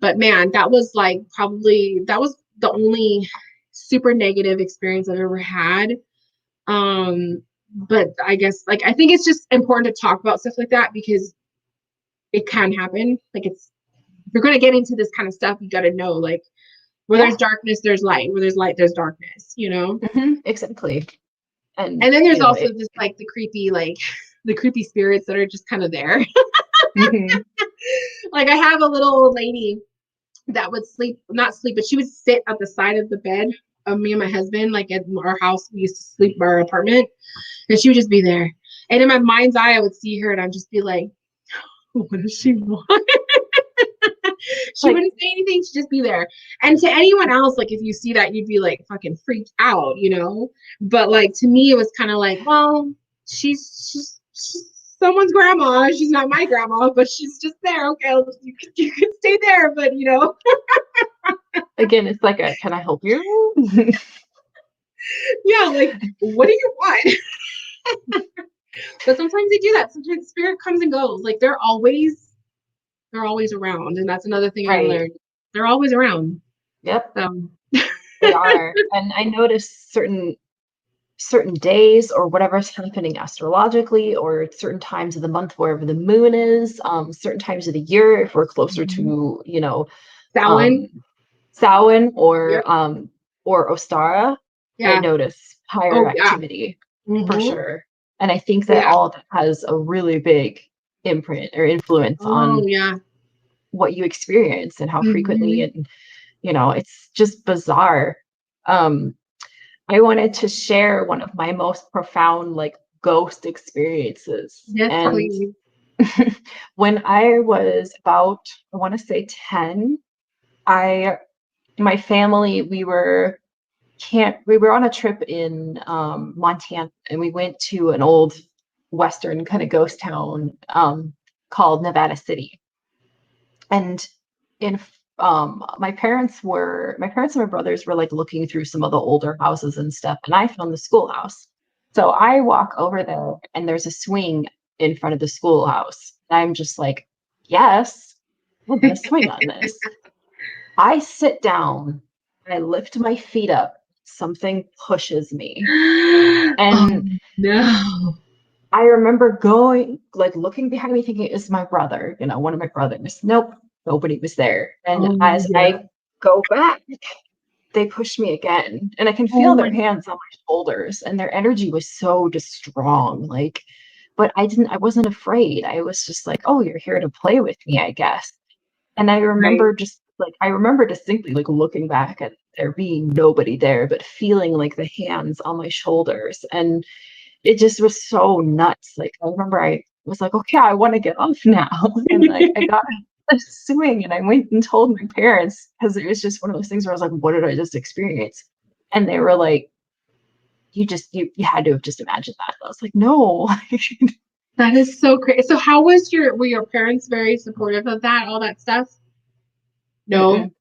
But man, that was the only super negative experience I've ever had. But I guess like I think it's just important to talk about stuff like that because it can happen. Like if you're gonna get into this kind of stuff, you gotta know like where Yeah. there's darkness, there's light. Where there's light, there's darkness. Mm-hmm. Exactly. And And then there's also it. just like the creepy spirits that are just kind of there. Mm-hmm. Like I have a little old lady that would not sleep, but she would sit at the side of the bed of me and my husband, like at our house. We used to sleep in our apartment, and she would just be there. And in my mind's eye, I would see her and I'd just be like, what does she want? She Like, wouldn't say anything, she'd just be there. And to anyone else, like if you see that, you'd be like fucking freaked out. But like to me, it was kind of like, well, she's someone's grandma. She's not my grandma, but she's just there. Okay, you can stay there, but again, it's like a, can I help you? yeah, like what do you want? But sometimes they do that. Sometimes spirit comes and goes. Like they're always around, and that's another thing I Right. learned. They're always around. Yep. So They are. And I notice certain days or whatever's happening astrologically or certain times of the month wherever the moon is, certain times of the year if we're closer to, Samhain. um Samhain Yep. or Ostara, I Yeah. notice higher Oh yeah. activity for Mm-hmm. sure. And I think that Yeah. all of that has a really big imprint or influence Oh on yeah. what you experience and how frequently, Mm-hmm. and it's just bizarre. um I wanted to share one of my most profound like ghost experiences. Yes, And please. when I was about, I want to say 10, I my family, we were on a trip in Montana, and we went to an old western kind of ghost town called Nevada City. And in my parents and my brothers were like looking through some of the older houses and stuff, and I found the schoolhouse. So I walk over there and there's a swing in front of the schoolhouse. And I'm just like, yes, I'm gonna swing on this. I sit down, I lift my feet up, something pushes me. Oh And no. I remember going, like looking behind me, thinking, "Is my brother, one of my brothers?" Nope, nobody was there. And Oh as yeah. I go back, they pushed me again, and I can Oh feel their my. hands on my shoulders, and their energy was so just strong. Like, but I wasn't afraid. I was just like, "Oh, you're here to play with me, I guess." And Right. I remember distinctly like looking back at there being nobody there, but feeling like the hands on my shoulders. And it just was so nuts. Like I remember I was like, okay, I want to get off now. And I got a swing and I went and told my parents because it was just one of those things where I was like, what did I just experience? And they were like, you had to have just imagined that. I was like, no. That is so crazy. So how was were your parents very supportive of that, all that stuff? No. Mm-mm.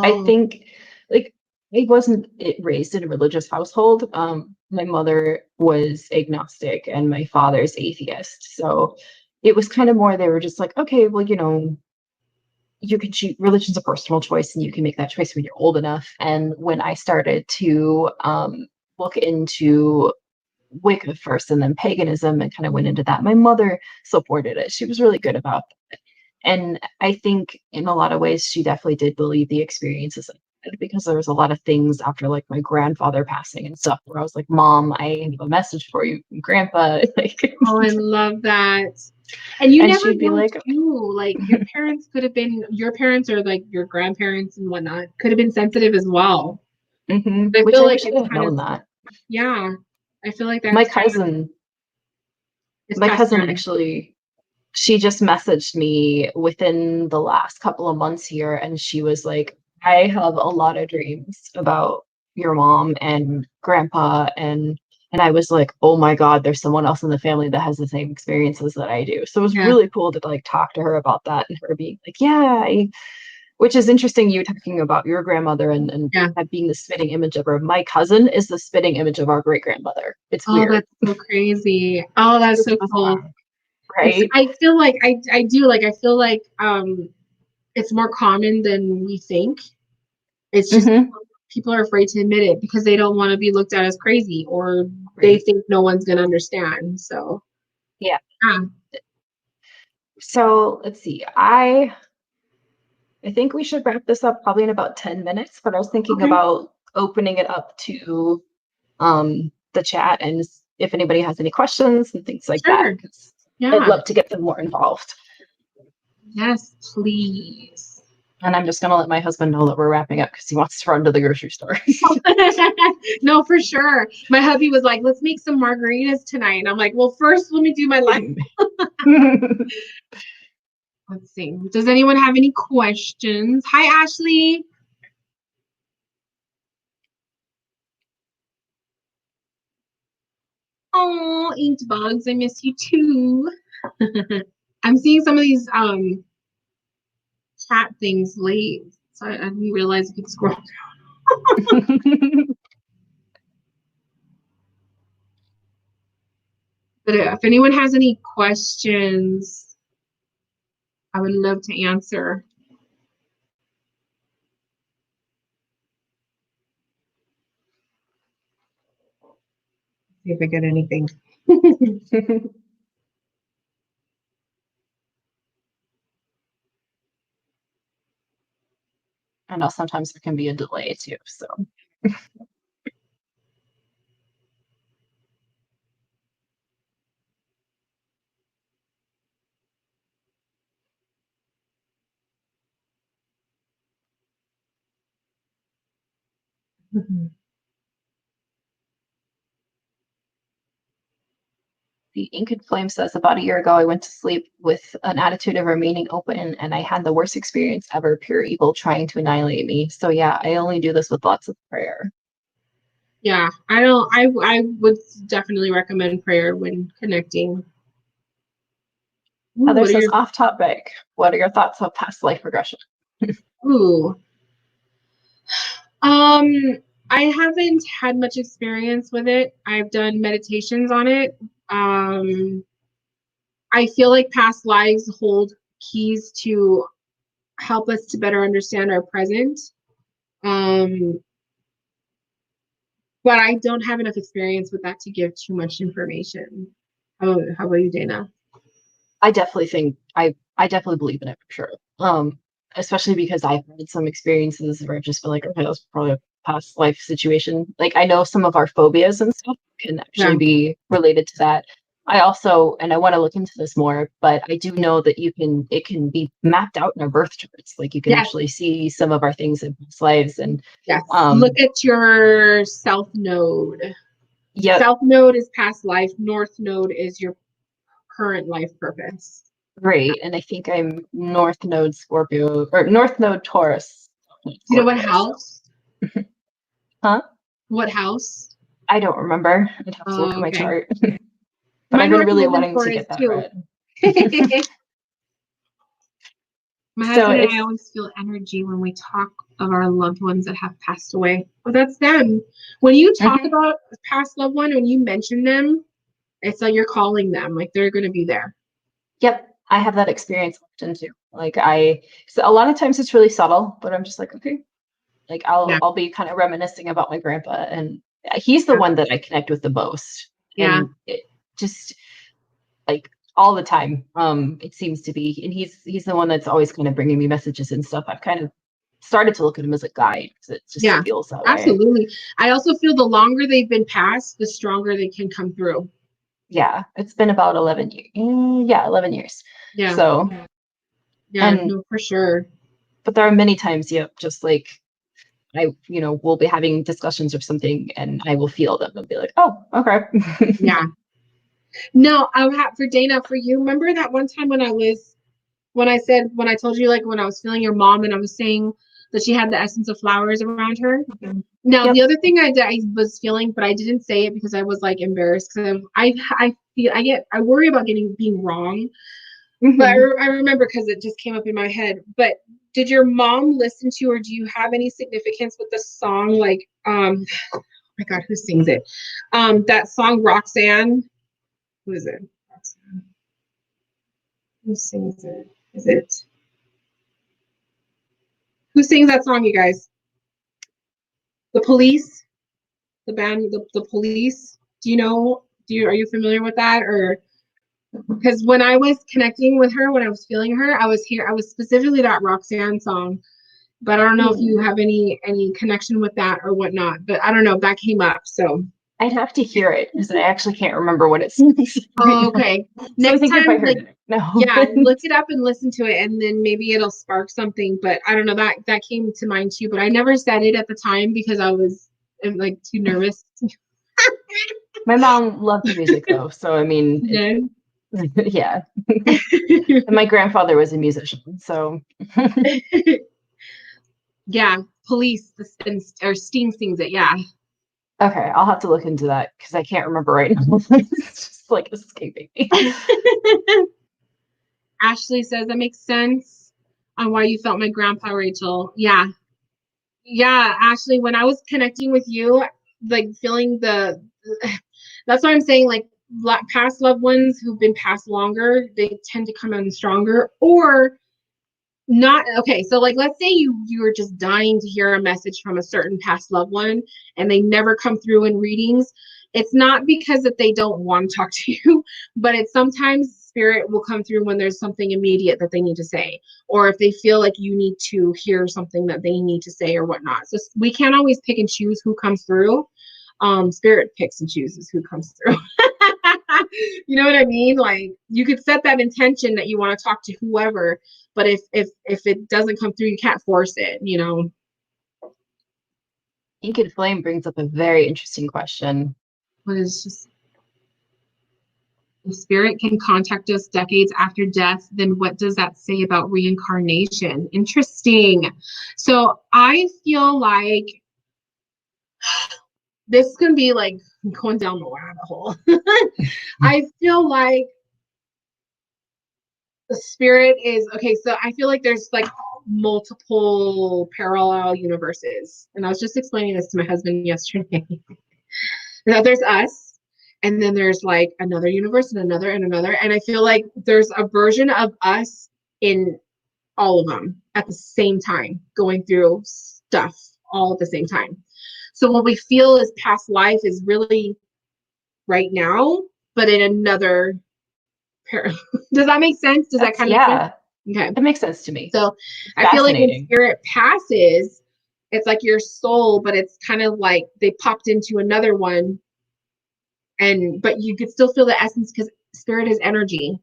I Oh, think like I wasn't raised in a religious household. My mother was agnostic and my father's atheist. So it was kind of more they were just like, okay, well, you can choose religion's a personal choice and you can make that choice when you're old enough. And when I started to look into Wicca first and then paganism and kind of went into that, my mother supported it. She was really good about it. And I think in a lot of ways, she definitely did believe the experiences I had because there was a lot of things after like my grandfather passing and stuff where I was like, Mom, I have a message for you from Grandpa. Like, oh, I love that. And you and never she'd be know like, too, like your parents could have been your parents or like your grandparents and whatnot could have been sensitive as well. I which feel I like wish I it's had kind of known that. yeah. I feel like My that's kind of cousin, it's my passed cousin down. actually, she just messaged me within the last couple of months here, and she was like, I have a lot of dreams about your mom and grandpa and I was like, oh my God, there's someone else in the family that has the same experiences that I do. So it was Yeah. really cool to like talk to her about that and her being like, yeah, which is interesting you talking about your grandmother and Yeah. that being the spitting image of her. My cousin is the spitting image of our great grandmother. It's Oh, weird. that's so crazy. Oh, that's It's so cool. bizarre, It's right? I feel like I do like I feel like it's more common than we think. It's just Mm-hmm. people are afraid to admit it because they don't want to be looked at as crazy or they Right. think no one's gonna understand. So Yeah. yeah. So let's see. I think we should wrap this up probably in about 10 minutes, but I was thinking Okay. about opening it up to the chat and if anybody has any questions and things like that, Sure. because I'd Yeah. love to get them more involved. Yes, please. And I'm just gonna let my husband know that we're wrapping up because he wants to run to the grocery store. No, for sure. My hubby was like, let's make some margaritas tonight. And I'm like, well, first let me do my life. Let's see. Does anyone have any questions? Hi, Ashley. Oh, inked bugs. I miss you too. I'm seeing some of these chat things late. So I didn't realize I could scroll. But if anyone has any questions, I would love to answer. See if I get anything. I know sometimes there can be a delay too, so the Incan Flame says about a year ago I went to sleep with an attitude of remaining open and I had the worst experience ever, pure evil trying to annihilate me. So yeah, I only do this with lots of prayer. Yeah, I don't. I would definitely recommend prayer when connecting. Ooh, Heather what are says your off topic. What are your thoughts on past life regression? ooh? Um, I haven't had much experience with it. I've done meditations on it. Um, I feel like past lives hold keys to help us to better understand our present. Um, but I don't have enough experience with that to give too much information. How about you, Dana? I definitely think I definitely believe in it for sure. Especially because I've had some experiences where I just feel like, okay, that's probably a past life situation. Like I know some of our phobias and stuff can Yeah. actually be related to that. I also, and I want to look into this more, but I do know that it can be mapped out in our birth charts. Like you can Yes. actually see some of our things in past lives and Yes. Look at your south node. yeah, South node is past life. North node is your current life purpose. great. And I think I'm North Node Scorpio or North Node Taurus. Do you know what Scorpio, so. house? Huh? What house? I don't remember. I'd have to look at Oh, my okay. chart. But My I've been north really node in wanting to Taurus get that too. read. My So husband and I it's always feel energy when we talk of our loved ones that have passed away. Well, that's them. When you talk mhm. about a past loved one, when you mention them, it's like you're calling them, like they're going to be there. Yep, I have that experience often too. So a lot of times it's really subtle, but I'm just like, okay. Like Yeah. I'll be kind of reminiscing about my grandpa, and he's the Yeah. one that I connect with the most, Yeah. and it just like all the time. It seems to be, and he's the one that's always kind of bringing me messages and stuff. I've kind of started to look at him as a guide because it just Yeah. feels that way. Absolutely. I also feel the longer they've been passed, the stronger they can come through. Yeah, it's been about 11 years. Yeah, 11 years. Yeah. So, Yeah. and No, for sure. but there are many times, yep, just like we'll be having discussions or something and I will feel them and be like, oh, okay. Yeah. No, I have for Dana, for you. Remember that one time when I told you, like, when I was feeling your mom and I was saying that she had the essence of flowers around her? Now, Yep. the other thing I was feeling, but I didn't say it because I was like embarrassed because I worry about being wrong. But Mhm. I remember because it just came up in my head. But did your mom listen to, or do you have any significance with the song? Like, oh my God, who sings it? That song Roxanne. Who is it? Roxanne. Who sings it? Is it? Who sings that song, you guys? The Police, the band, the Police. Do you know? Are you familiar with that? Or because when I was connecting with her, when I was feeling her, I was specifically that Roxanne song. But I don't know if you have any connection with that or whatnot. But I don't know. That came up. So I'd have to hear it because I actually can't remember what it says right now. okay. So I Next think if I time, heard like, it, no. yeah, look it up and listen to it, and then maybe it'll spark something. But I don't know, that came to mind too. But I never said it at the time because I was like too nervous. My mom loved music though, so I mean, Yeah. yeah. And my grandfather was a musician, so Yeah, Police or Steam sings it. Yeah. okay, I'll have to look into that because I can't remember right now. It's just like escaping me. Ashley says that makes sense on why you felt my grandpa, Rachel. Yeah. Yeah, Ashley, when I was connecting with you, like feeling that's why I'm saying, like, past loved ones who've been passed longer, they tend to come in stronger or not. Okay, so like, let's say you were just dying to hear a message from a certain past loved one and they never come through in readings. It's not because that they don't want to talk to you, but it's sometimes spirit will come through when there's something immediate that they need to say, or if they feel like you need to hear something that they need to say or whatnot. So we can't always pick and choose who comes through. Spirit picks and chooses who comes through. You know what I mean? Like, you could set that intention that you want to talk to whoever, but if it doesn't come through, you can't force it, you know. Ink and Flame brings up a very interesting question. But it's just, if spirit can contact us decades after death, then what does that say about reincarnation? Interesting. So I feel like this can be like going down the rabbit hole. I feel like the spirit is okay. So I feel like there's like multiple parallel universes. And I was just explaining this to my husband yesterday. That there's us, and then there's like another universe and another and another. And I feel like there's a version of us in all of them at the same time, going through stuff all at the same time. So what we feel is past life is really right now, but in another does that make sense? Does that kind of make sense? Okay. That makes sense to me. So It's I feel like when fascinating. spirit passes, it's like your soul, but it's kind of like they popped into another one. But you could still feel the essence because spirit is energy.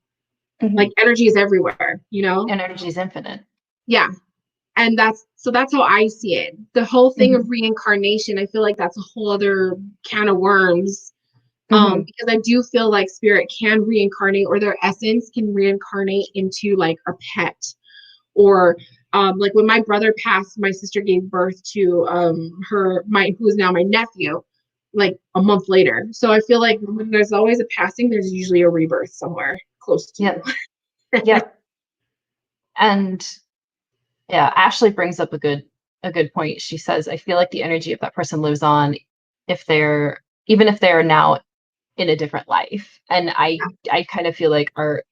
Like energy is everywhere, you know? Energy is infinite. Yeah. And that's how I see it. The whole thing of reincarnation, I feel like that's a whole other can of worms. Because I do feel like spirit can reincarnate, or their essence can reincarnate into like a pet, or like when my brother passed, my sister gave birth to who is now my nephew, like a month later. So I feel like when there's always a passing, there's usually a rebirth somewhere close to you. Yep. And yeah, Ashley brings up a good point. She says, I feel like the energy of that person lives on even if they're now in a different life. And I kind of feel like our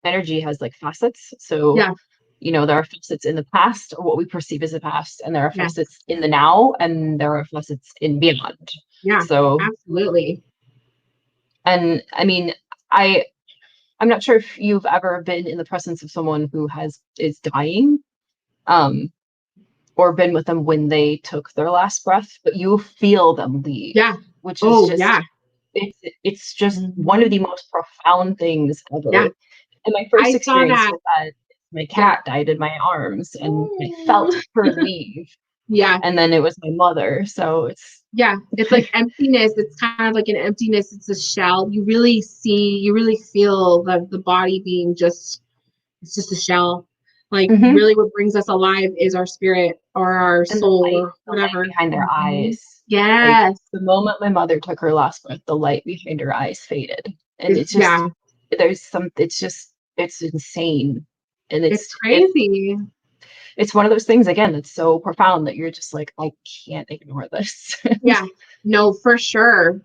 energy has like facets. So Yeah. There are facets in the past, or what we perceive as the past, and there are Yes. facets in the now, and there are facets in beyond. Yeah. So absolutely. And I mean, I'm not sure if you've ever been in the presence of someone who is dying, or been with them when they took their last breath, but you feel them leave. Yeah. Which is just it's just one of Mhm. the most profound things ever. Yeah. And my first I saw experience that. with that, my cat died in my arms, and I felt her leave. Yeah. And then it was my mother. So it's like emptiness. It's kind of like an emptiness. It's a shell. You really feel the body being it's just a shell. Like really what brings us alive is our spirit or our and soul or the light whatever. behind their eyes. Yes. Like the moment my mother took her last breath, the light behind her eyes faded. And it's insane. And it's crazy. It's one of those things, again, that's so profound that you're just like, I can't ignore this. Yeah, no, for sure.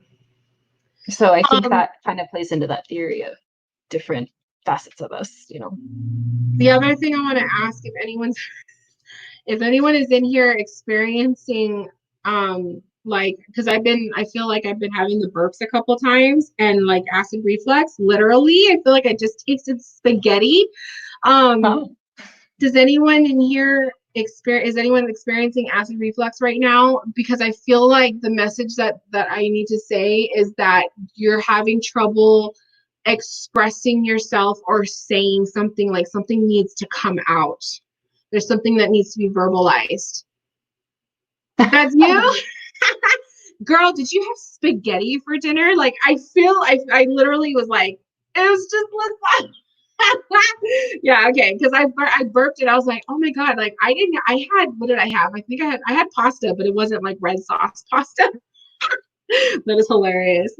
So I think that kind of plays into that theory of different facets of us, The other thing I want to ask, if anyone is in here experiencing because I feel like I've been having the burps a couple times and like acid reflux, literally I feel like I just tasted spaghetti. Does anyone in here is anyone experiencing acid reflux right now? Because I feel like the message that I need to say is that you're having trouble expressing yourself or saying something, like something needs to come out. There's something that needs to be verbalized. That's you? Girl, did you have spaghetti for dinner? Like, I literally was like, it was just yeah, okay, because I burped and I was like, oh my god, like what did I have? I think I had pasta, but it wasn't like red sauce pasta. That is hilarious.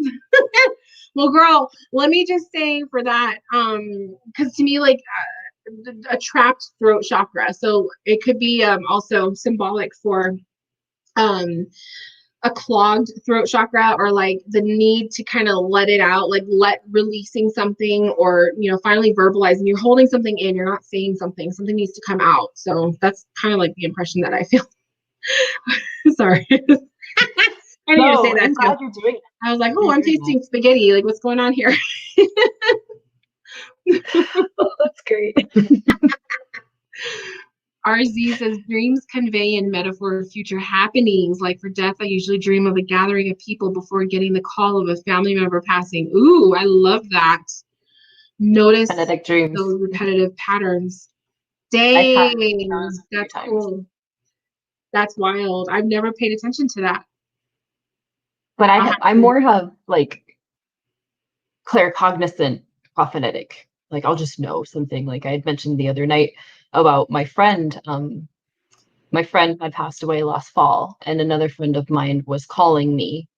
Well, girl, let me just say for that, because to me, like a trapped throat chakra, so it could be also symbolic for a clogged throat chakra, or like the need to kind of let it out, like releasing something, or finally verbalizing. You're holding something in, you're not saying something needs to come out. So that's kind of like the impression that I feel. Sorry. I need to say that I'm too. glad you're doing it. I was like, oh, I'm tasting spaghetti, like what's going on here? That's great. RZ says, dreams convey in metaphor future happenings. Like for death, I usually dream of a gathering of people before getting the call of a family member passing. Ooh, I love that. Notice dreams. those repetitive patterns. Dang, that's cool. That's wild. I've never paid attention to that. But I more have like claircognizant prophetic. Like I'll just know something. Like I had mentioned the other night about my friend. My friend had passed away last fall, and another friend of mine was calling me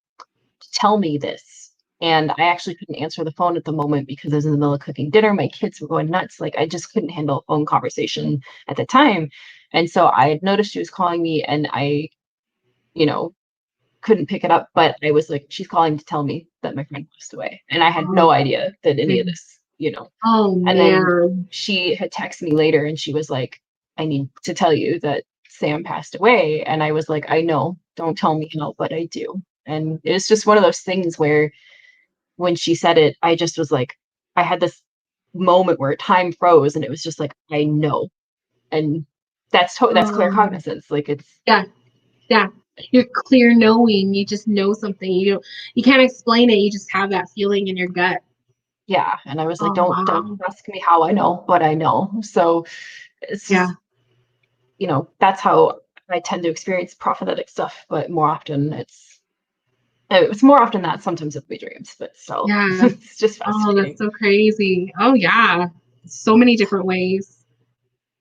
to tell me this. And I actually couldn't answer the phone at the moment because I was in the middle of cooking dinner. My kids were going nuts. Like I just couldn't handle a phone conversation at the time. And so I had noticed she was calling me, and I, couldn't pick it up, but I was like, she's calling to tell me that my friend passed away. And I had no idea that any of this, Oh, and man. then she had texted me later and she was like, I need to tell you that Sam passed away. And I was like, I know, don't tell me how, but I do. And it's just one of those things where when she said it, I just was like, I had this moment where time froze and it was just like, I know. And that's Um, claircognizance. Like it's, yeah, yeah. You're clear knowing. You just know something. You can't explain it. You just have that feeling in your gut. yeah. And I was like, Oh don't wow. ask me how I know, but I know. So it's Yeah. just, that's how I tend to experience prophetic stuff, but more often it's more often that sometimes it'll be dreams, but still, Yeah. it's just Oh, that's fascinating. so crazy. Oh yeah. So many different ways.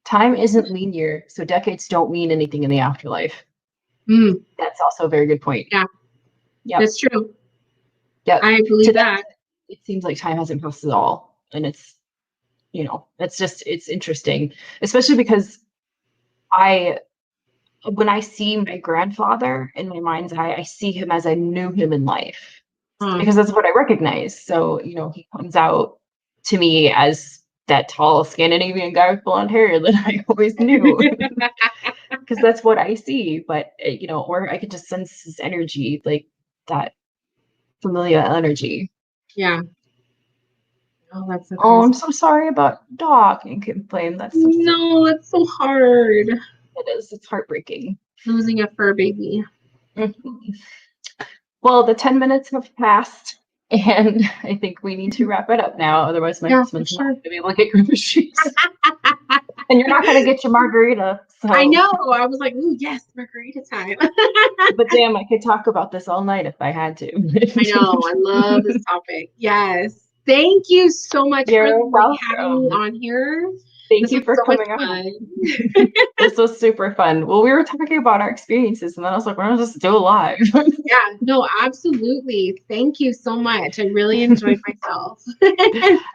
Time isn't linear, so decades don't mean anything in the afterlife. Mm, That's also a very good point. yeah, Yep. that's true. Yep. I To believe them, that. it seems like time hasn't passed at all. And it's interesting, especially because I, when I see my grandfather in my mind's eye, I see him as I knew him in life Huh. because that's what I recognize. So, he comes out to me as that tall Scandinavian guy with blonde hair that I always knew because that's what I see. But, or I could just sense his energy, like that familiar energy. Yeah. Oh, that's so Oh, I'm crazy. so sorry about Doc and complain. That's so sad. No, that's so hard. It is. It's heartbreaking. Losing a fur baby. Mhm. Well, the 10 minutes have passed, and I think we need to wrap it up now. Otherwise, my Yeah, for husband's not sure. going to be able to get groceries. And you're not going to get your margarita. I So, know. I was like, ooh, yes, margarita time. but damn, I could talk about this all night if I had to. I know. I love this topic. Yes. Thank you so much for You're having me welcome. on here. Thank This you was for so much coming on. fun. This was super fun. Well, we were talking about our experiences, and then I was like, why don't we just do it live? Yeah, no, absolutely. Thank you so much. I really enjoyed myself.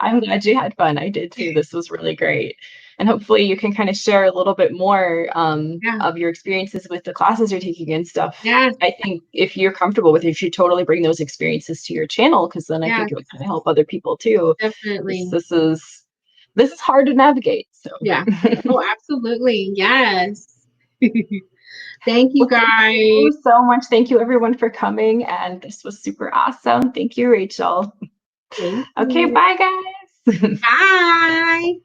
I'm glad you had fun. I did too. This was really great. And hopefully you can kind of share a little bit more Yeah. of your experiences with the classes you're taking and stuff. Yes. I think if you're comfortable with it, you should totally bring those experiences to your channel because then I Yes. think it would kind of help other people too. This, Definitely. this is this is hard to navigate. So Yeah. Oh, absolutely. Yes. Thank you well, thank guys. you so much. Thank you everyone for coming. And this was super awesome. Thank you, Rachel. Thank Okay, you. bye guys. Bye.